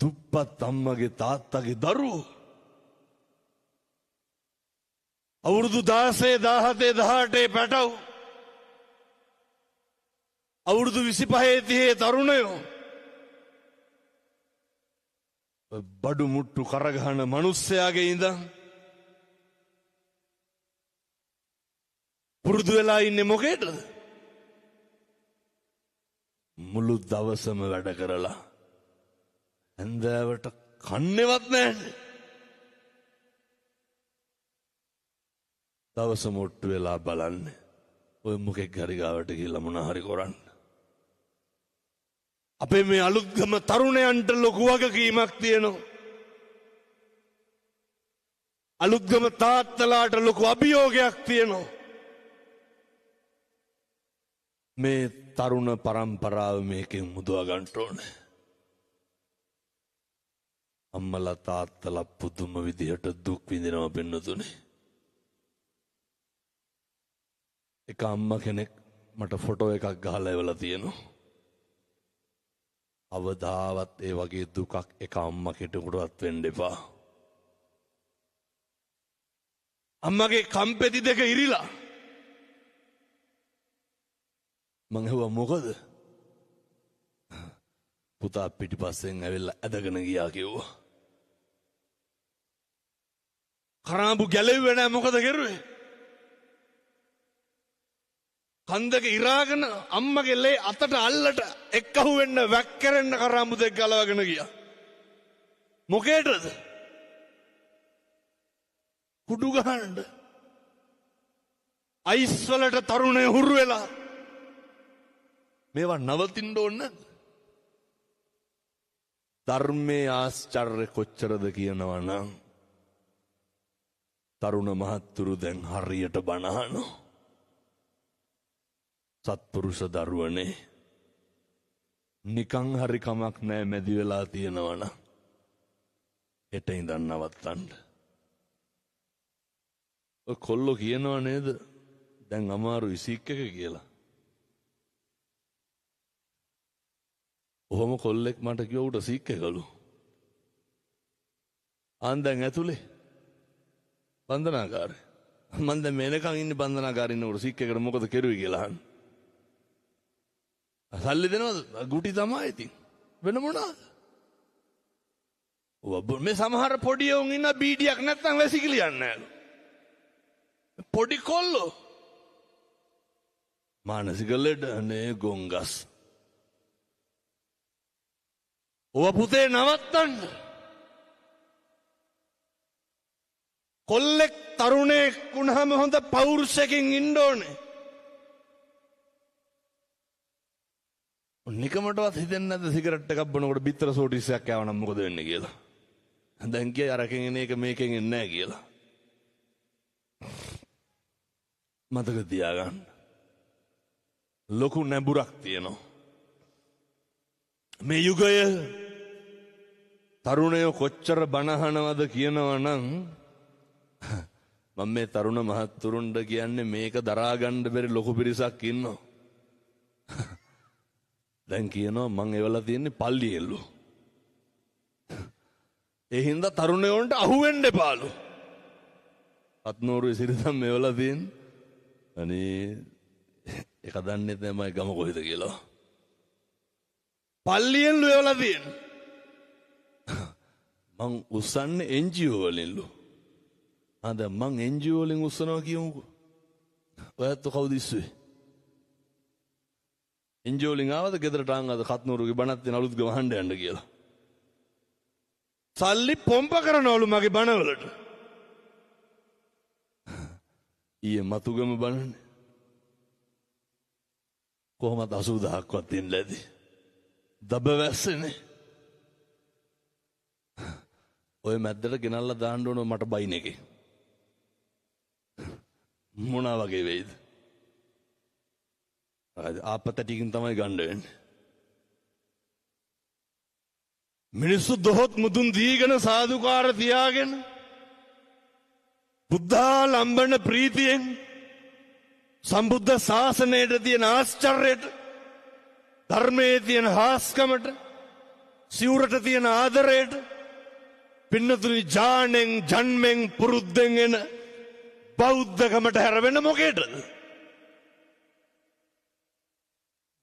දුප්පත් අම්මගේ තාත්තගේ දරුවෝ. අවුරුදු 16 17 18 පැටව්. අවුරුදු 25 30 තරුණයෝ. බඩු මුට්ටු කරගහන මිනිස්සයාගේ ඉඳන් පුරුදු වෙලා ඉන්නේ මොකේද? මුළු දවසම වැඩ කරලා හැන්දෑවට කන්නේවත් නැහැ. දවස මොට්ටු වෙලා බලන්නේ ඔය මොකෙක් හරි ගාවට ගිහලා මොන හරි කරන්න. අපේ මේ අලුත්ගම තරුණයන්ට ලොකු වගකීමක් තියෙනවා. අලුත්ගම තාත්තලාට ලොකු අභියෝගයක් තියෙනවා. මේ තරුණ පරම්පරාව මේකෙන් මුදවා ගන්න ඕනේ. අම්මලා තාත්තලා පුදුම විදිහට දුක් විඳිනවා පින්නතුනේ. එක අම්මා කෙනෙක් මට ෆොටෝ එකක් ගහලා එවලා තියෙනවා. අවදාවත් ඒ වගේ දුකක් එක අම්මා කෙනෙකුටවත් වෙන්න එපා. අම්මගේ කම්පෙති දෙක ඉරිලා. මං ඇහුවා මොකද? පුතා පිටිපස්සෙන් ඇවිල්ලා ඇදගෙන ගියා කිව්වා. කරාඹු ගැලෙව්වේ නැහැ මොකද කරුවේ? කන්දක ඉරාගෙන අම්මගේ ලේ අතට අල්ලට එක්කහු වෙන්න වැක්කරෙන්න කරාඹු දෙක ගලවගෙන ගියා. මොකේද? කුඩු ගහන්න. අයිස් වලට තරුණේ හුරු වෙලා. මේවා නවතින්න ඕන නැද්ද? ධර්මයේ ආශ්චර්ය කොච්චරද කියනවා නම් තරුණ මහත්තුරු දැන් හරියට බණ අහනවා. සත්පුරුෂ දරුවනේ නිකං හරි කමක් නැහැ මැදි වෙලා තියෙනවා නම් හෙට ඉඳන් නවත්තන්න. ඔය කොල්ලෝ කියනවා නේද දැන් අමාරුයි සීක් එක කියලා. ඔහොම කොල්ලෙක් මට කිව්වා උට සීක් එකලු. ආන්දන් ඇතුලේ බන්ධනාගාරේ. මම දැන් මේනකන් ඉන්නේ බන්ධනාගාරේ ඉන්නකොට සීක් එකට මොකද කෙරුවේ කියලා අහන්න. සල්ලි දෙනවද? ගුටි තමයි ඉතින්. වෙන මොනවාද? ඔබ මේ සමහර පොඩි උන් ඉන්න බීඩියක් නැත්තම් වැසිකිලි යන්නේ නෑලු. පොඩි කොල්ලෝ. මානසික ලෙඩ නේ ගොංගස්. ඔව පුතේ නවත්තන්න. කොල්ලෙක් තරුණයෙක් වුණාම හොඳ පෞරුෂයකින් ඉන්න ඕනේ. නිකමටවත් හිතෙන්නේ නැද්ද සිගරට් එකක් බොනකොට බිත්තර සෝටිස්සයක් ආවනම් මොකද වෙන්නේ කියලා? දැන් කිය අරකින් එන එක මේකෙන් එන්නේ නැහැ කියලා. මතක තියාගන්න. ලොකු නැඹුරක් තියෙනවා. මේ යුගය තරුණයෝ කොච්චර බනහනවද කියනවා නම් මම මේ තරුණ මහත්තුරුන්ට කියන්නේ මේක දරා ගන්න බැරි ලොකු පිරිසක් ඉන්නවා. දැන් කියනවා මං එවලා තියෙන්නේ පල්ලියෙල්ලු. ඒ හින්දා තරුණයන්ට අහුවෙන්න එපාලු. අත්නෝරුවේ සිරිතම් මෙවලා තියෙන. අනේ එක දන්නේ නැහැ ගම කොහෙද කියලා. පල්ලියෙන් ලුවලා තියෙන. මං උස්සන්නේ NGO වලින්ලු. ආද මං NGO වලින් උස්සනවා කියමුකෝ. ඔයත් කවුද ඉස්සුවේ? NGO වලින් ආවද ගෙදරට ආන්ගාද කත්නෝරුගේ බණත් දෙන අලුත් ගම හඬ යන්න කියලා. සල්ලි පොම්ප කරනවලු මගේ බණවලට. ඊයේ මතුගම බණනේ. කොහොමද 80000ක්වත් දෙන්න ඇති. දබ වැස්සනේ. ඔය මැද්දට ගෙනල්ලා දාන්න ඕන මට බයින් එකේ. මොනවා වගේ වෙයිද? ආපතටිකින් තමයි ගන්න වෙන්නේ. මිනිස්සු දොහොත් මුදුන් දීගෙන සාදුකාර තියාගෙන බුද්ධා ලම්බන ප්‍රීතියෙන් සම්බුද්ධ ශාසනයට තියෙන ආශ්චර්යයට ධර්මයේ තියෙන හාස්කමට සිවුරට තියෙන ආදරයට පින්නතුනි ජාණෙන් ජන්මෙන් පුරුද්දෙන් එන බෞද්ධකමට හැරවෙන මොකේද?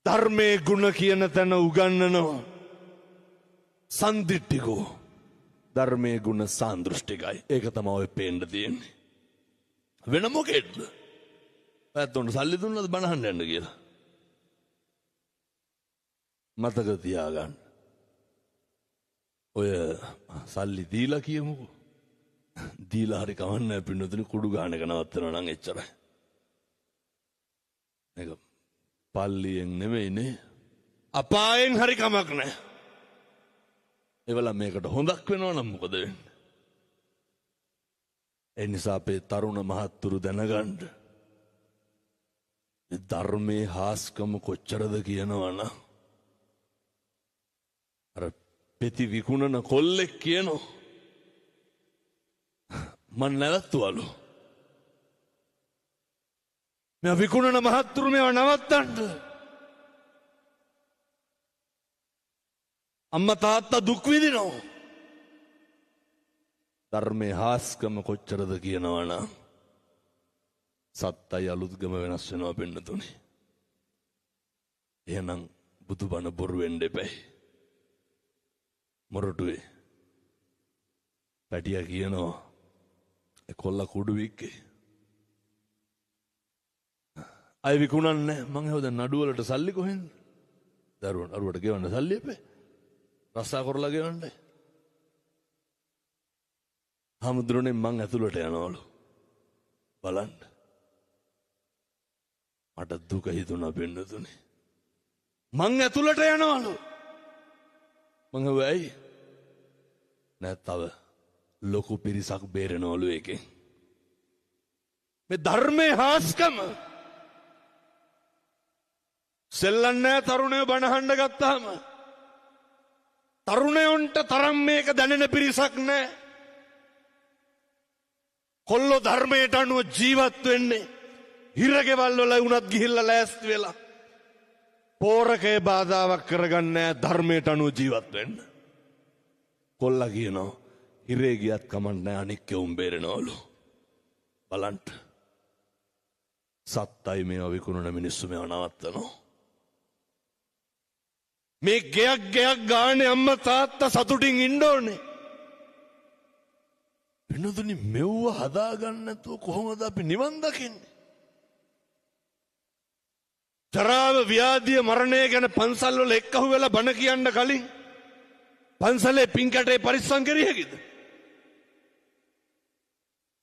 ධර්මයේ ගුණ කියන තැන උගන්වනවා සන්දිට්ඨිකෝ. ධර්මයේ ගුණ සාන්දෘෂ්ටිකයි. ඒක තමයි ඔය පේන්න තියෙන්නේ. වෙන මොකේද? පැත්තොන්ට සල්ලි දුන්නද බණහන්න යන්න කියලා. මතක තියාගන්න. ඔය සල්ලි දීලා කියමුකෝ. දීලා හරි කවන්නේ පින්නතුනි කුඩු ගන්න එක නවත්තනවා නම් එච්චරයි. මේක පල්ලියෙන් නෙමෙයිනේ. අපායෙන් හරි කමක් නැහැ. ඒවලා මේකට හොඳක් වෙනවා නම් මොකද වෙන්නේ? ඒ නිසා අපේ තරුණ මහත්තුරු දැනගන්න. ධර්මයේ හාස්කම කොච්චරද කියනවනම් අර පෙති විකුණන කොල්ලෙක් කියනවා මන් නැවතුවලු. මේ විකුණන මහත්තුරු මේවා නවත්තන්න. අම්මා තාත්තා දුක් විඳිනවා. ධර්මයේ හාස්කම කොච්චරද කියනවනම් සත්තයි අලුත්ගම වෙනස් වෙනවා පින්නතුනි. එහෙනම් බුදුබණ බොරු වෙන්න එපයි. මොරටුවේ පැටියා කියනවා කොල්ල කුඩු වික්කේ. අය විකුණන්නේ මං හොද නඩුවලට සල්ලි කොහෙන්ද? දරුවන් අරුවට ගෙවන්න සල්ලි එපේ. රස්සා කරලා ගෙවන්න. හමුදුරනේ මං ඇතුළට යනවලු. බලන්න. මට දුක හිතුණා පින්නතුනේ. මං ඇතුළට යනවලු. මං වෙයි. නැත්තව ලොකු පිරිසක් බේරනවලු එකෙන්. මේ ධර්මයේ හාස්කම සෙල්ලන්නේ තරුණයෝ බණහඬ ගත්තාම තරුණයන්ට තරම් මේක දැනෙන පිරිසක් නැහැ. කොල්ලෝ ධර්මයට අනුව ජීවත් වෙන්නේ හිරගෙවල් වල වුණත් ගිහිල්ලා ලෑස්ති වෙලා පෝරකේ බාධාවක් කරගන්නේ ධර්මයට අනුව ජීවත් වෙන්න. කොල්ලා කියනවා හිරේ ගියත් කමක් නැහැ අනික් කෙවුම් බේරනවලු. බලන්න. සත්තයි මේවා විකුණන මිනිස්සු මේවා නවත්තනවා. මේ ගෙයක් ගානේ අම්මා තාත්තා සතුටින් ඉන්න ඕනේ. වෙනදුනි මෙව්ව හදාගන්න නැතුව කොහොමද අපි නිවන් දකින්නේ? ජරාව ව්‍යාධිය මරණය ගැන පන්සල් වල එක්කහුව වෙලා බණ කියන්න කලින් පන්සලේ පින්කටේ පරිස්සම් කරියකද?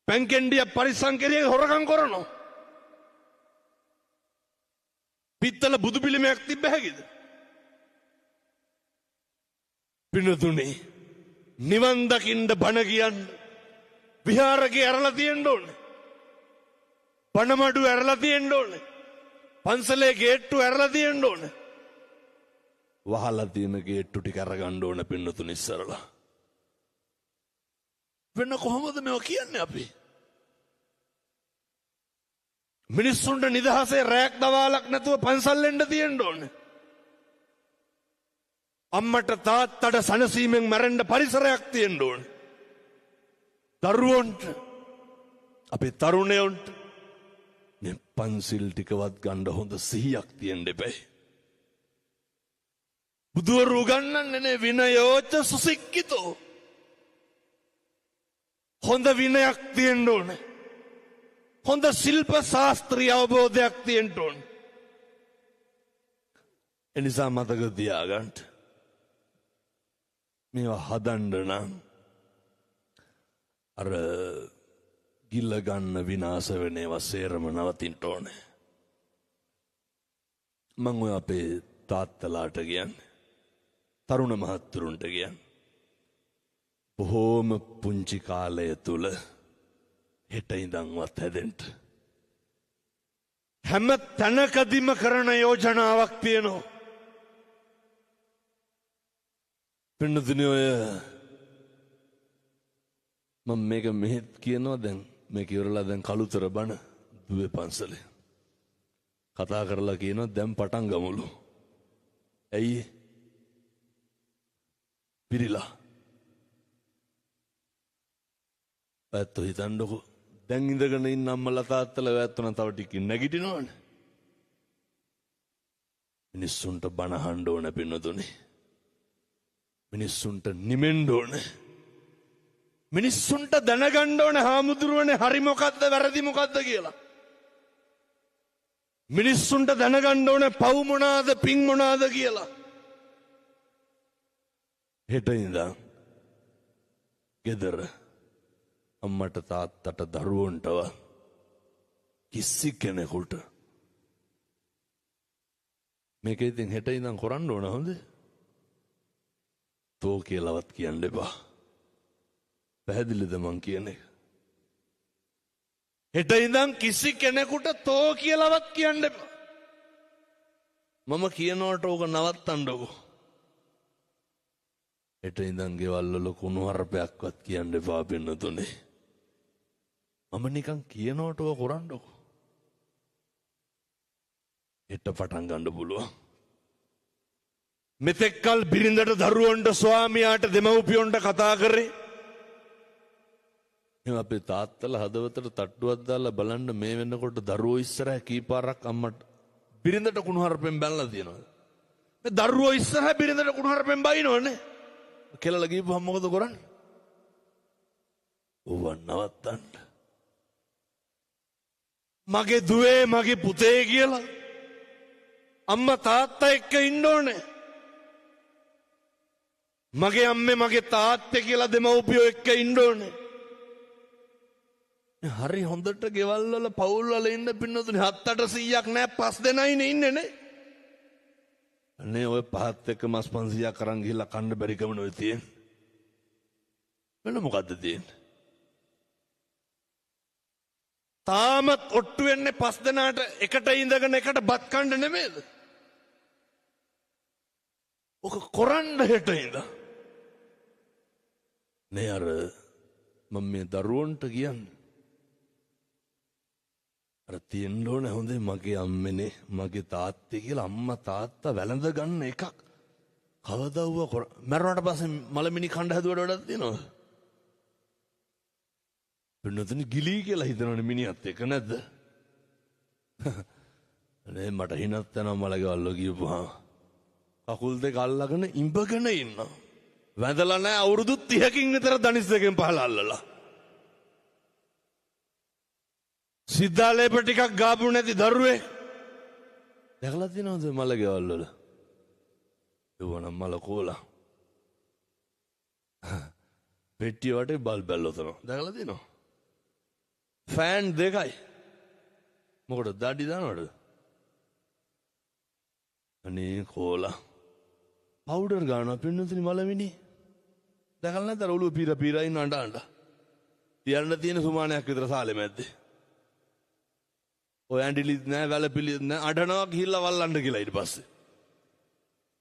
පැන්කෙන්ඩිය පරිස්සම් කරියක හොරකම් කරනවා. පිත්තල බුදු පිළිමයක් තිබ්බ හැකිද? පිනතුනේ නිවන් දකින්න බණ කියන්න විහාරකේ ඇරලා තියෙන්න ඕනේ. පණමඩු ඇරලා තියෙන්න ඕනේ. පන්සලේ ගේට්ටු ඇරලා තියෙන්න ඕනේ. වහලා තියෙන ගේට්ටු ටික අරගන්න ඕන පින්නතුනි ඉස්සරලා. වෙන කොහොමද මේවා කියන්නේ අපි? මිනිස්සුන්ට නිදහසේ රැක් දවාලක් නැතුව පන්සල් එන්න තියෙන්න ඕනේ. අම්මට තාත්තට සනසීමෙන් මැරෙන්න පරිසරයක් තියෙන්න ඕනේ. දරුවන්ට අපේ තරුණයන්ට මේ පන්සිල් ටිකවත් ගන්න හොඳ සිහියක් තියෙන්න එපයි. බුදුවරු උගන්වන්නේ විනයෝච සුසික්ඛිතෝ. හොඳ විනයක් තියෙන්න ඕනේ. හොඳ ශිල්ප ශාස්ත්‍රීය අවබෝධයක් තියෙන්න ඕනේ. එනිසා මතක තියාගන්න. මේවා හදන්න නම් අර ගිල්ල ගන්න විනාශ වෙන ඒවා සේරම නවතින්න ඕනේ. මම ඔය අපේ තාත්තලාට කියන්නේ තරුණ මහත්තුරුන්ට කියන්නේ බොහෝම පුංචි කාලය තුල හෙට ඉඳන්වත් හැදෙන්න. හැම තැනකදීම කරන යෝජනාවක් තියෙනවා. පින්නතුනි ඔය මම මේක මෙහෙත් කියනවා දැන් මේක ඉවරලා දැන් කළුතර බණ දුවේ පන්සලේ කතා කරලා කියනවා දැන් පටන් ගමුලු. ඇයි පිරිලා ඇත්ත හිතන්නකෝ දැන් ඉඳගෙන ඉන්න අම්මලා තාත්තලා වැත්තුන තව ටිකකින් නැගිටිනවනේ. මිනිස්සුන්ට බණ අහන්න ඕන පින්නතුනි. මිනිස්සුන්ට නිමෙන්න ඕනේ. මිනිස්සුන්ට දැනගන්න ඕනේ හාමුදුරුවනේ හරි මොකද්ද වැරදි මොකද්ද කියලා. මිනිස්සුන්ට දැනගන්න ඕනේ පව් මොනවාද පින් මොනවාද කියලා. හෙට ඉඳන් ගෙදර අම්මට තාත්තට දරුවන්ටව කිසි කෙනෙකුට මේක ඉතින් හෙට ඉඳන් කරන්න ඕන හොඳ. තෝ කියලාවත් කියන්න එපා. පැහැදිලිද මං කියන එක? හෙට ඉඳන් කිසි කෙනෙකුට තෝ කියලාවත් කියන්න එපා. මම කියනකොට ඕක නවත්තන්නකෝ. හෙට ඉඳන් ගෙවල් වල කුණු හරපයක්වත් කියන්න එපා පින්නතුනේ. මම නිකන් කියනකොට ඕක කරන්නකෝ. හෙට පටන් ගන්න පුළුවන්. මෙතෙක්කල් බිරිඳට දරුවන්ට ස්වාමියාට දෙමව්පියොන්ට කතා කරේ. එහෙනම් අපේ තාත්තලා හදවතට තට්ටුවක් දාලා බලන්න මේ වෙනකොට දරුවෝ ඉස්සරහ කීපාරක් අම්මට බිරිඳට කුණුහරුපෙන් බැලලා තියෙනවා. මේ දරුවෝ ඉස්සරහ බිරිඳට කුණුහරුපෙන් බයිනවනේ. කෙලලා ගිහපුවම මොකද කරන්නේ? ඕව නවත්තන්න. මගේ දුවේ මගේ පුතේ කියලා අම්මා තාත්තා එක්ක ඉන්න ඕනේ. මගේ අම්මේ මගේ තාත්තේ කියලා දෙමව්පියෝ එක්ක ඉන්න ඕනේ. හරි හොඳට ගෙවල් වල පවුල් වල ඉන්න පින්නතුනේ 7-800ක් නෑ 5 දෙනයිනේ ඉන්නේ නේ. අනේ ඔය පහත් එක්ක මස් 500ක් අරන් ගිහිල්ලා කන්න බැරි කම නෝ තියෙන්නේ. වෙන මොකද්ද තියෙන්නේ? තාමත් ඔට්ටු වෙන්නේ 5 දෙනාට එකට ඉඳගෙන එකට බත් කන්න නෙමෙයිද? ඔක කොරන්න හෙට ඉඳන්. නේ අර මම මේ දරුවන්ට කියන්නේ අර තියෙන්න ඕනේ හොඳේ මගේ අම්මනේ මගේ තාත්තේ කියලා අම්මා තාත්තා වැළඳ ගන්න එකක් කවදාව මැරුණාට පස්සේ මලමිනි කණ්ඩ හැදුවට වඩා තියෙනවද? පින්නතුනි ගිලී කියලා හිතනවනේ මිනිහත් එක නැද්ද? නේ මට හිනත් යනවා මලකවල්ල ගියපුවා. කකුල් දෙක අල්ලගෙන ඉඹගෙන ඉන්නවා. වැඳලා නැහැ අවුරුදු 30කින් විතර දනිස් දෙකෙන් පහළ අල්ලලා. සිද්ධාලේප ටිකක් ගාපු නැති දරුවේ. දැකලා තියෙනවද මලකවල්ල වල? ඒවනම් මල කෝලා. පෙට්ටිය වටේ බල් බැල්ලොතන. දැකලා තියෙනවද? ෆෑන් දෙකයි. මොකටද දාඩි දානවද? අනේ කෝලා. පවුඩර් ගන්නවා පින්නතුනි මලමිනි. දැකලා නැද්ද ඔළුව පීර පීර ඉන්න අඬ අඬ. තියන්න තියෙන සුමානයක් විතර සාලේ මැද්දේ. ඔය ඇඬිලිත් නෑ වැලපිලිත් නෑ අඬනවා ගිහිල්ලා වල්ලන්න කියලා ඊට පස්සේ.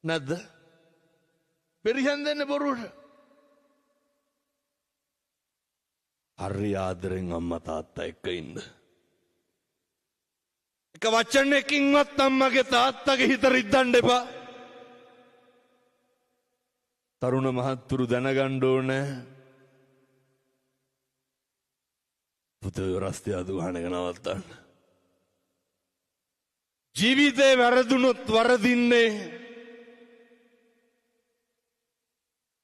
නැද්ද? පෙරිහන් දෙන්නේ බොරුවට. හරි ආදරෙන් අම්මා තාත්තා එක්ක ඉන්න. එක වචනයකින්වත් අම්මගේ තාත්තගේ හිත රිද්දන්න එපා. තරුණ මහත්තුරු දැනගන්න ඕනේ පුතේ රස්තිය අදු ගහන එක නවත්තන්න. ජීවිතේ වැරදුනොත් වරදින්නේ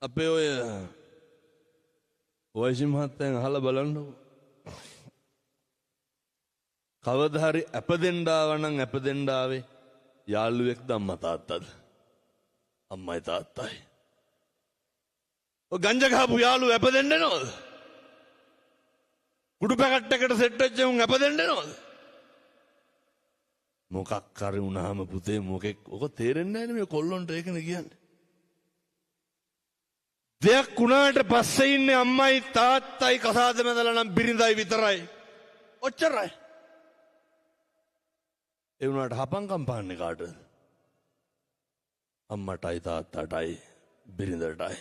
අපේ ඔය වයිසි මහත්තයන් අහලා බලන්නකො. කවදා හරි අපදෙන්න ආවනම් අපදෙන්න ආවේ යාළුවෙක්ද අම්මා තාත්තද? අම්මයි තාත්තයි. ඔය ගංජා ගහපු යාළුවෝ අපදෙන්න නෝද? කුඩු පැකට් එකට සෙට් වෙච්ච උන් අපදෙන්න නෝද? මොකක් හරි වුණාම පුතේ මොකෙක් ඔක තේරෙන්නේ නැහැ නේ මේ කොල්ලොන්ට ඒකනේ කියන්නේ. දෙයක් වුණාට පස්සේ ඉන්නේ අම්මයි තාත්තයි කසාද මැදලා නම් බිරිඳයි විතරයි. ඔච්චරයි. ඒ වුණාට හපංකම් පාන්නේ කාටද? අම්මටයි තාත්තටයි බිරිඳටයි.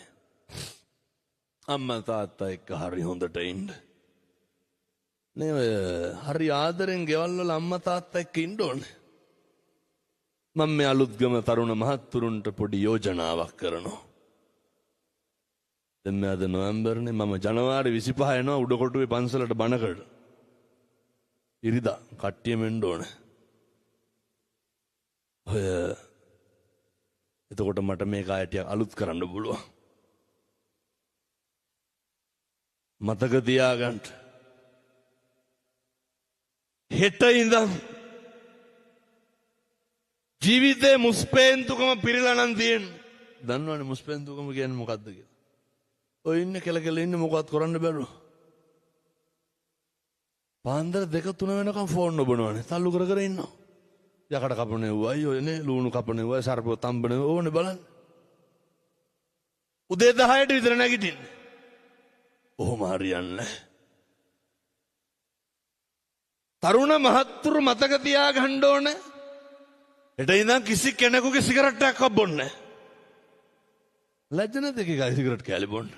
අම්මා තාත්තා එක්ක හරි හොඳට ඉන්න. නේ ඔය හරි ආදරෙන් ගෙවල් වල අම්මා තාත්තා එක්ක ඉන්න ඕනේ. මම මේ අලුත්ගම තරුණ මහත්තුරුන්ට පොඩි යෝජනාවක් කරනවා. දැන් මේ අද නොවැම්බර්නේ මම ජනවාරි 25 යනවා උඩකොටුවේ පන්සලට බණකට. ඉරිදා කට්ටියම එන්න ඕනේ. ඔය එතකොට මට මේක ආයෙත් අලුත් කරන්න පුළුවන්. මතක තියාගන්න. හෙට ඉඳන් ජීවිතේ මුස්පේන්තුකම පිරিলা නම් තියෙන්නේ. දන්නවනේ මුස්පේන්තුකම කියන්නේ මොකද්ද කියලා. ඔය ඉන්නේ කෙල ඉන්නේ මොකවත් කරන්න බැරුව. පාන්දර 2-3 වෙනකම් ෆෝන් නොබනවනේ. තල්ලු කර කර ඉන්නවා. යකඩ කපන්නේ වයි ඔයනේ ලුණු කපන්නේ වයි සර්පෝ තම්බනේ ඕනේ බලන්න. උදේ 10ට විතර නැගිටින්නේ. ඔහොම හරියන්නේ. තරුණ මහත්තුරු මතක තියාගන්න ඕනේ. හෙට ඉඳන් කිසි කෙනෙකුගේ සිගරට් එකක් බොන්නේ නැහැ. ලැජ්ජ නැද්ද එකයි සිගරට් කෑලි බොන්න?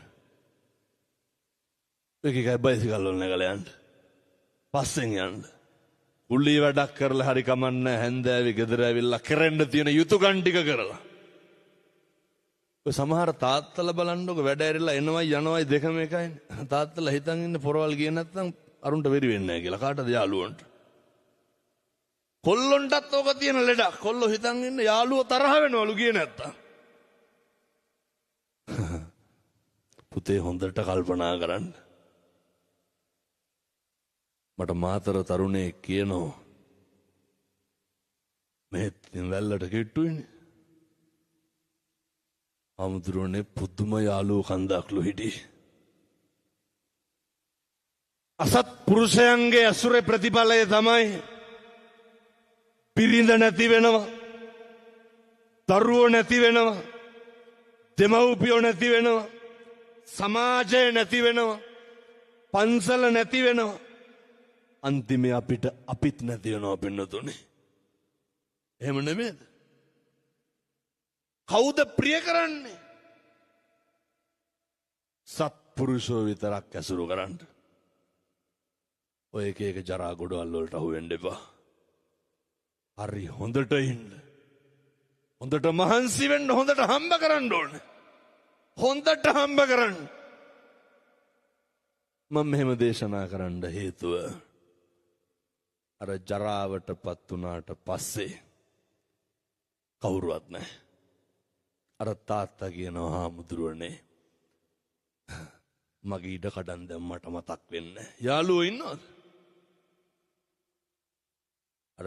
එකයි බයිසිකල් වල නැගලා යන්න. පස්සෙන් යන්න. උල්ලි වැඩක් කරලා හරි කමන්නේ හැන්දෑවි ගෙදර ඇවිල්ලා කරන්න තියෙන යුතුයකම් ටික කරලා. ඔය සමහර තාත්තලා බලන්නකො වැඩ ඇරිලා එනවයි යනවයි දෙකම එකයිනේ. තාත්තලා හිතන් ඉන්න පොරවල් ගියේ නැත්නම් අරුන්ට වෙරි වෙන්නේ නැහැ කියලා. කාටද යාළුවන්ට? කොල්ලොන්ටත් ඕක තියෙන ලෙඩක්. කොල්ලෝ හිතන් ඉන්න යාළුවෝ තරහ වෙනවලු ගියේ නැත්තම්. පුතේ හොඳට කල්පනා කරන්න. මට මාතර තරුණේ කියනවා මෙහෙත් වැල්ලට කිට්ටුයිනේ. අමුතුරුනේ පුදුම යාළුවෝ කන්දක්ලු හිටියේ. අසත් පුරුෂයන්ගේ අසුරේ ප්‍රතිඵලය තමයි පිරිඳ නැති වෙනවා, දරුවෝ නැති වෙනවා, දෙමව්පියෝ නැති වෙනවා, සමාජය නැති වෙනවා, පන්සල නැති වෙනවා. අන්තිමේ අපිත් නැති වෙනවා පින්නතුනේ. එහෙම නෙමෙයිද? කවුද ප්‍රිය කරන්නේ? සත්පුරුෂෝ විතරක් ඇසුරු කරන්න. ඔය එක ජරා ගොඩවල් වලට අහු වෙන්න එපා. හරි හොඳට ඉන්න. හොඳට මහන්සි වෙන්න, හොඳට හම්බ කරන්න ඕනේ. හොඳට හම්බ කරන්න. මම මෙහෙම දේශනා කරන්න හේතුව අර ජරාවටපත් වුණාට පස්සේ කවුරුවත් නැහැ. අර තාත්තා කියනවා හාමුදුරුවනේ මගේ ඉඩ කඩන් දැන් මට මතක් වෙන්නේ. යාළුවෝ ඉන්නවද? අර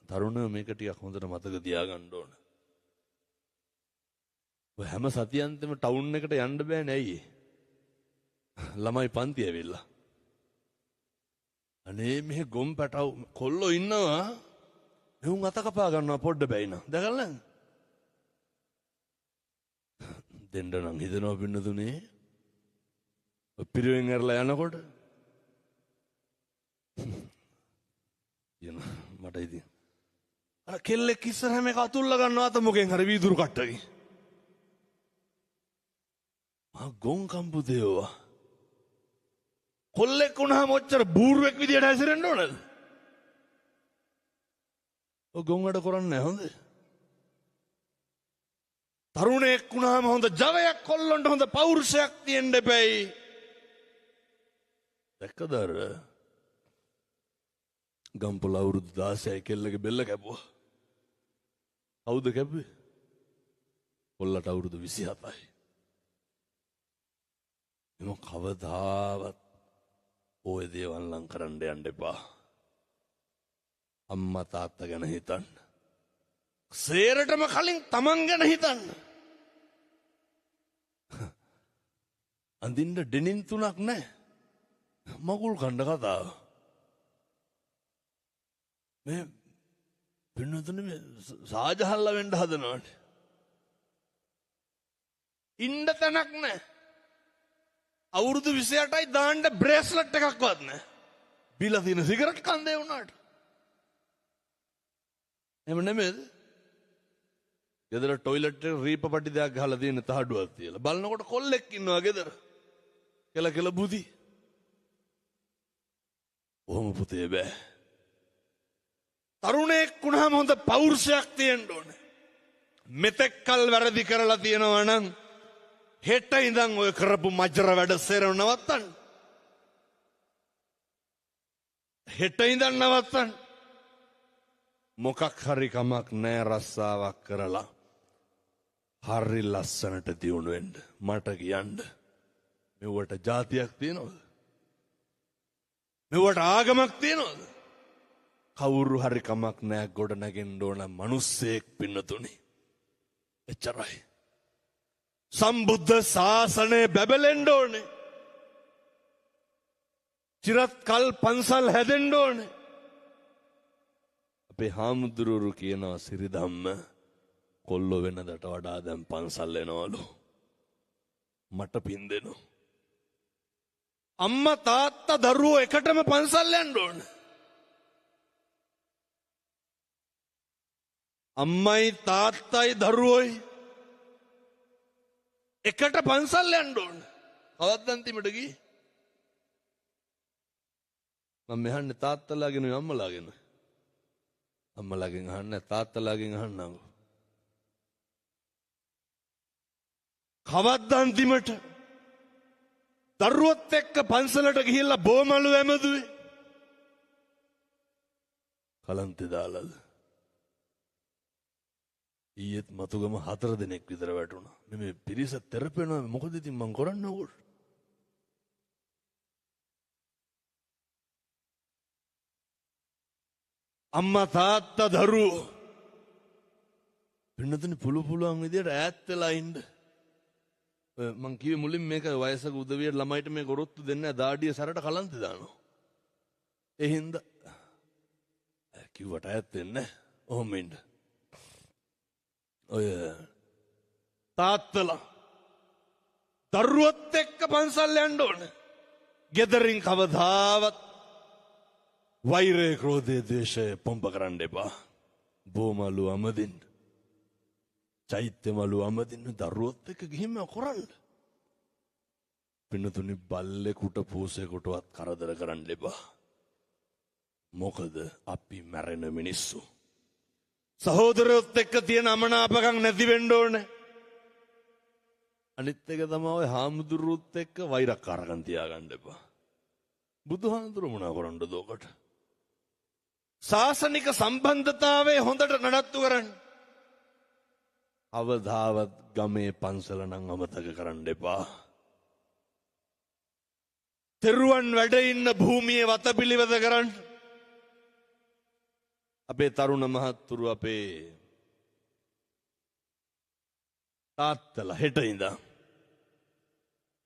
තරුණ මේක ටිකක් හොඳට මතක තියාගන්න ඕන. ඔය හැම සතියන්තෙම ටවුන් එකට යන්න බෑනේ ඇයි? ළමයි පන්ති ඇවිල්ලා. අනේ මෙහෙ ගොම් පැටව කොල්ලෝ ඉන්නවා. එහුන් අත කපා ගන්නවා පොඩ්ඩ බැයින. දැකලා නැද්ද? දෙන්න නම් හිතනවා පින්නතුනේ. පිරුවෙන් ඇරලා යනකොට මට ඉතින් අර කෙල්ලෙක් ඉස්සරහම එක අතුල්ලා ගන්නවා අත මොකෙන් හරි වීදුරු කට්ටකින්. ගොන් කම්පුදේවා. කොල්ලෙක් වුණාම ඔච්චර බූරුවෙක් විදියට හැසිරෙන්න ඕනද? ඔය ගොන් වැඩ කරන්නේ නැහැ හොඳ. තරුණයෙක් වුණාම හොඳ ජවයක් කොල්ලොන්ට හොඳ පෞරුෂයක් තියෙන්න එපැයි. දැක්කද අර ගම්පොළ අවුරුදු 16 කෙල්ලගේ බෙල්ල කැපුවා. කවුද කැපුවේ? කොල්ලට අවුරුදු 27යි. එම කවදාවත් ඔය දේවල් ලං කරන්න යන්න එපා. අම්මා තාත්තා ගැන හිතන්න. සේරටම කලින් තමන් ගැන හිතන්න. අඳින්න ඩෙනින් 3ක් නැහැ. මගුල් කණ්ඩ කතාව. මේ පින්නතුනේ මේ සාජහල්ලා වෙන්න හදනවානේ. ඉන්න තැනක් නැහැ. අවුරුදු 28යි දාන්න බ්‍රේස්ලට් එකක්වත් නැහැ. බිලා තියෙන සිගරට් කන්දේ වුණාට. එහෙම නෙමෙයිද? ගෙදර ටොයිලට් එක රීප පටි දෙයක් ගහලා තියෙන තහඩුවක් තියලා. බලනකොට කොල්ලෙක් ඉන්නවා ගෙදර. කෙල බුදි. ඔහොම පුතේ බෑ. තරුණයෙක් වුණාම හොඳ පෞරුෂයක් තියෙන්න ඕනේ. මෙතෙක් කල් වැරදි කරලා තියෙනවා නම් හෙට ඉඳන් ඔය කරපු මජර වැඩ සේරව නවත්තන්න. හෙට ඉඳන් නවත්තන්න. මොකක් හරි කමක් නෑ රස්සාවක් කරලා හරි ලස්සනට දියුණු වෙන්න. මට කියන්න මෙවට જાතියක් තියෙනවද? මෙවට ආගමක් තියෙනවද? කවුරු හරි කමක් නෑ ගොඩ නැගෙන්න ඕන මිනිස්සෙක් පින්නතුනි. එච්චරයි. සම්බුද්ධ ශාසනය බැබලෙන්න ඕනේ. චිරත් කල් පන්සල් හැදෙන්න ඕනේ. අපේ හාමුදුරුවරු කියනවා සිරිධම්ම කොල්ලෝ වෙනදට වඩා දැන් පන්සල් එනවලු. මට පින් දෙනවා. අම්මා තාත්තා දරුවෝ එකටම පන්සල් යන්න ඕනේ. අම්මයි තාත්තයි දරුවෝයි එකට පන්සල් යන්න ඕනේ. කවද්ද අන්තිමට ගියේ? මම මෙහන්නේ තාත්තලාගෙන අම්මලාගෙන. අම්මලාගෙන් අහන්නේ තාත්තලාගෙන් අහන්නම්කො. කවද්ද අන්තිමට දරුවොත් එක්ක පන්සලට ගිහිල්ලා බෝමලු ඇමදුවේ? කලන්තේ දාලාද? ඊයේත් මතුගම 4 දෙනෙක් විතර වැටුණා. මේ පිරිස තෙරපෙනවා. මොකද ඉතින් මං කරන්න ඕගොල්ලෝ? අම්මා තාත්තා දරුවෝ පින්නතුනි පුළුවන් විදියට ඈත් වෙලා ඉන්න. මං කිව්වේ මුලින් මේක වයසක උදවියට ළමයිට මේ ගොරොත්තු දෙන්නේ නැහැ. දාඩිය සැරට කලන්තේ දානවා. ඒ හින්දා කිව්වට ඈත් වෙන්නේ නැහැ. ඔහොම ඉන්න. ඔය තාත්තලා දරුවොත් එක්ක පන්සල් යන්න ඕන. ගෙදරින් කවදාවත් වෛරය ක්‍රෝධය ද්වේෂය පොම්ප කරන්න එපා. බෝමලු අමදින්න, චෛත්‍යමලු අමදින්න දරුවොත් එක්ක ගිහින් කරන්න. පින්නතුනි බල්ලෙකුට පූසෙකුටවත් කරදර කරන්න එපා. මොකද අපි මැරෙන මිනිස්සු. සහෝදරයොත් එක්ක තියෙන අමනාපකම් නැති වෙන්න ඕනේ. අනිත් එක තමයි ඔය හාමුදුරුවොත් එක්ක වෛරක්කාරකම් තියාගන්න එපා. බුදුහාමුදුරු මොනා කරන්නද ඔකට? ශාසනික සම්බන්ධතාවය හොඳට නඩත්තු කරන්න. අවදාවත් ගමේ පන්සල නම් අමතක කරන්න එපා. තෙරුවන් වැඩ ඉන්න භූමියේ වතපිළිවෙත කරන්න. අපේ තරුණ මහත්තුරු අපේ තාත්තලා හෙට ඉඳන්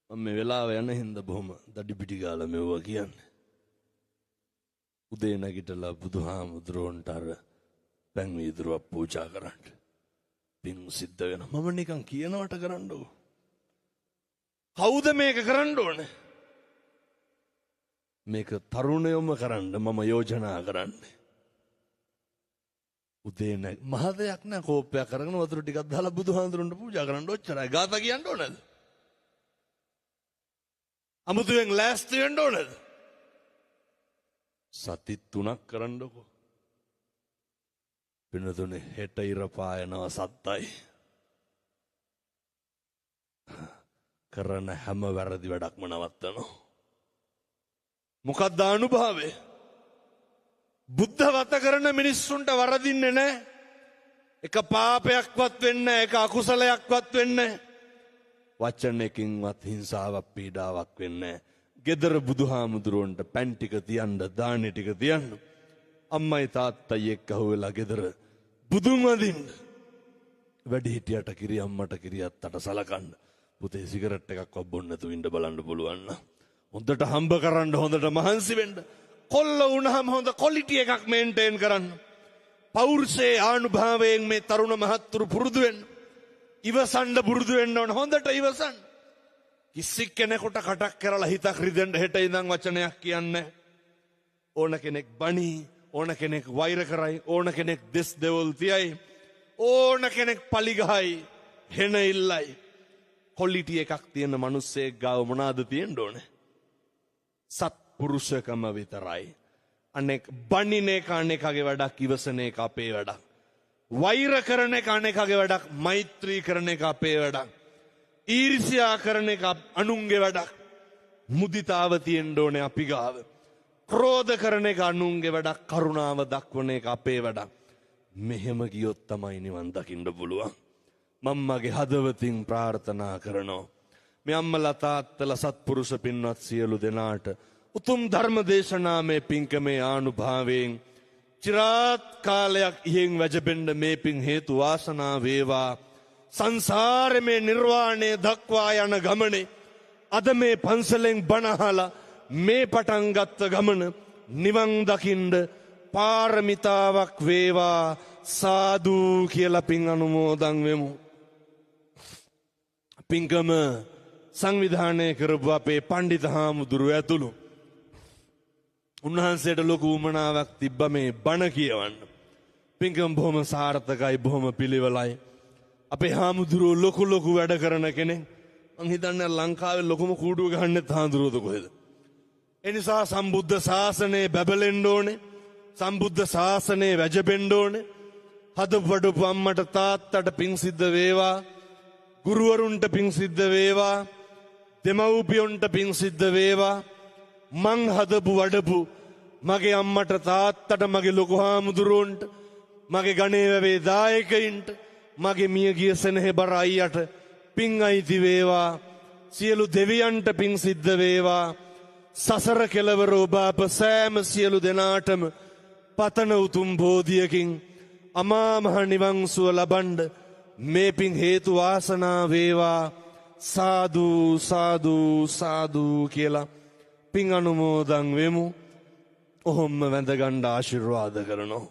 මම මේ වෙලාව යන හින්දා බොහොම දඩි පිටි ගාලා මෙවුවා කියන්නේ. උදේ නැගිටලා බුදුහාමුදුරුවන්ට අර පැන් වීදුරුවක් පූජා කරන්න. පින් සිද්ධ වෙනවා. මම නිකන් කියනවට කරන්නකො. කවුද මේක කරන්න ඕනේ? මේක තරුණයොම කරන්න මම යෝජනා කරන්නේ. උදේ නැග මහ දෙයක් නෑ කෝප්පයක් අරගෙන වතුර ටිකක් දාලා බුදුහාමුදුරන්ට පූජා කරන්න ඔච්චරයි. ගාථා කියන්න ඕනද? අමුතුවෙන් ලෑස්ති වෙන්න ඕනද? සති 3ක් කරන්නකො. පින්නතුනේ හෙට ඉර පායනවා සත්තයි. කරන හැම වැරදි වැඩක්ම නවත්තනවා. මොකක්ද අනුභවය? බුද්ධ වත කරන මිනිස්සුන්ට වරදින්නේ නැහැ. එක පාපයක්වත් වෙන්නේ නැහැ, එක අකුසලයක්වත් වෙන්නේ නැහැ. වචනයකින්වත් හිංසාවක් පීඩාවක් වෙන්නේ නැහැ. ගෙදර බුදුහාමුදුරුවන්ට පැන් ටික තියන්න, දානි ටික තියන්න. අම්මයි තාත්තයි එක්ක අහුවෙලා ගෙදර බුදුන් වදින්න. වැඩිහිටියට කිරි අම්මට කිරි අත්තට සලකන්න. පුතේ සිගරට් එකක් බොන්න නැතුව ඉන්න බලන්න පුළුවන් නම් හොඳට හම්බ කරන්න, හොඳට මහන්සි වෙන්න. කොල්ල වුණාම හොඳ ක්වොලිටි එකක් මේන්ටේන් කරන්න. පෞරුෂයේ ආනුභාවයෙන් මේ තරුණ මහත්තුරු පුරුදු වෙන්න. ඉවසන්න පුරුදු වෙන්න ඕන, හොඳට ඉවසන්න. කිසි කෙනෙකුට කටක් කරලා හිතක් රිදෙන්න හෙට ඉඳන් වචනයක් කියන්නේ. ඕන කෙනෙක් බණී, ඕන කෙනෙක් වෛර කරයි, ඕන කෙනෙක් දෙස් දෙවොල් තියයි, ඕන කෙනෙක් පලිගහයි, හෙන ඉල්ලයි. ක්වොලිටි එකක් තියෙන මිනිස්සෙක් ගාව මොනවාද තියෙන්න ඕනේ? සත්පුරුෂකම විතරයි. අනෙක් බණින එක අනෙකගේ වැඩක්, ඉවසන එක අපේ වැඩක්. වෛර කරන එක අනෙකගේ වැඩක්, මෛත්‍රී කරන එක අපේ වැඩක්. ඊර්ෂ්‍යා කරන එක අනුන්ගේ වැඩක්. මුදිතාව තියෙන්න ඕනේ අපි ගාව. ක්‍රෝධ කරන එක අනුන්ගේ වැඩක්, කරුණාව දක්වන එක අපේ වැඩක්. මෙහෙම ගියොත් තමයි නිවන් දකින්න පුළුවන්. මම්මගේ හදවතින් ප්‍රාර්ථනා කරනවා මේ අම්මලා තාත්තලා සත්පුරුෂ පින්වත් සියලු දෙනාට උතුම් ධර්ම දේශනාමේ පින්කමේ ආනුභාවයෙන් චිරාත් කාලයක් ඉහෙන් වැජබෙන්න මේ පින් හේතු වාසනා වේවා. සංසාරේ නිර්වාණය දක්වා යන ගමනේ අද මේ පන්සලෙන් බණ අහලා මේ පටන් ගත්ත ගමන නිවන් දකින්න පාරමිතාවක් වේවා. සාදු කියලා පින් අනුමෝදන් වෙමු. පින්කම සංවිධානය කරපු අපේ පණ්ඩිත හාමුදුරුව ඇතුළු උන්වහන්සේට ලොකු උමනාවක් තිබ්බ මේ බණ කියවන්න. පින්කම බොහොම සාර්ථකයි, බොහොම පිළිවෙලයි. අපේ හාමුදුරුව ලොකු වැඩ කරන කෙනෙක්. මං හිතන්නේ ලංකාවේ ලොකුම කූඩුව ගහන්නෙත් හාමුදුරුවද කොහෙද? ඒ නිසා සම්බුද්ධ ශාසනය බැබලෙන්න ඕනේ. සම්බුද්ධ ශාසනය වැජබෙන්න ඕනේ. හදපඩපු අම්මට තාත්තට පිං සිද්ධ වේවා. ගුරුවරුන්ට පිං සිද්ධ වේවා. දෙමව්පියොන්ට පිං සිද්ධ වේවා. මං හදපු වඩපු මගේ අම්මට තාත්තට, මගේ ලොකු හාමුදුරුවන්ට, මගේ ගණේ වැවේ දායකයින්ට, මගේ මියගිය සෙනෙහබර අයියට පිං අයිති වේවා. සියලු දෙවියන්ට පිං සිද්ධ වේවා. සසර කෙලවර ඔබ අප සෑම සියලු දෙනාටම පතන උතුම් බෝධියකින් අමා මහ නිවන් සුව ලබන්න මේ පින් හේතු වාසනා වේවා. සාදු සාදු සාදු කියලා පින් අනුමෝදන් වෙමු. ඔහොම වැඳගන්න ආශිර්වාද කරනවා.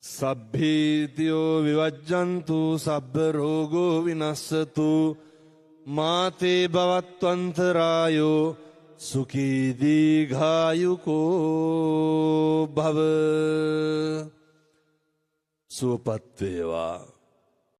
සබ්බීතියෝ විවජ්ජන්තු සබ්බ රෝගෝ විනස්සතු මාතේ භවත්වන්තරායෝ සුඛී දීඝායුකෝ භව. සුවපත් වේවා.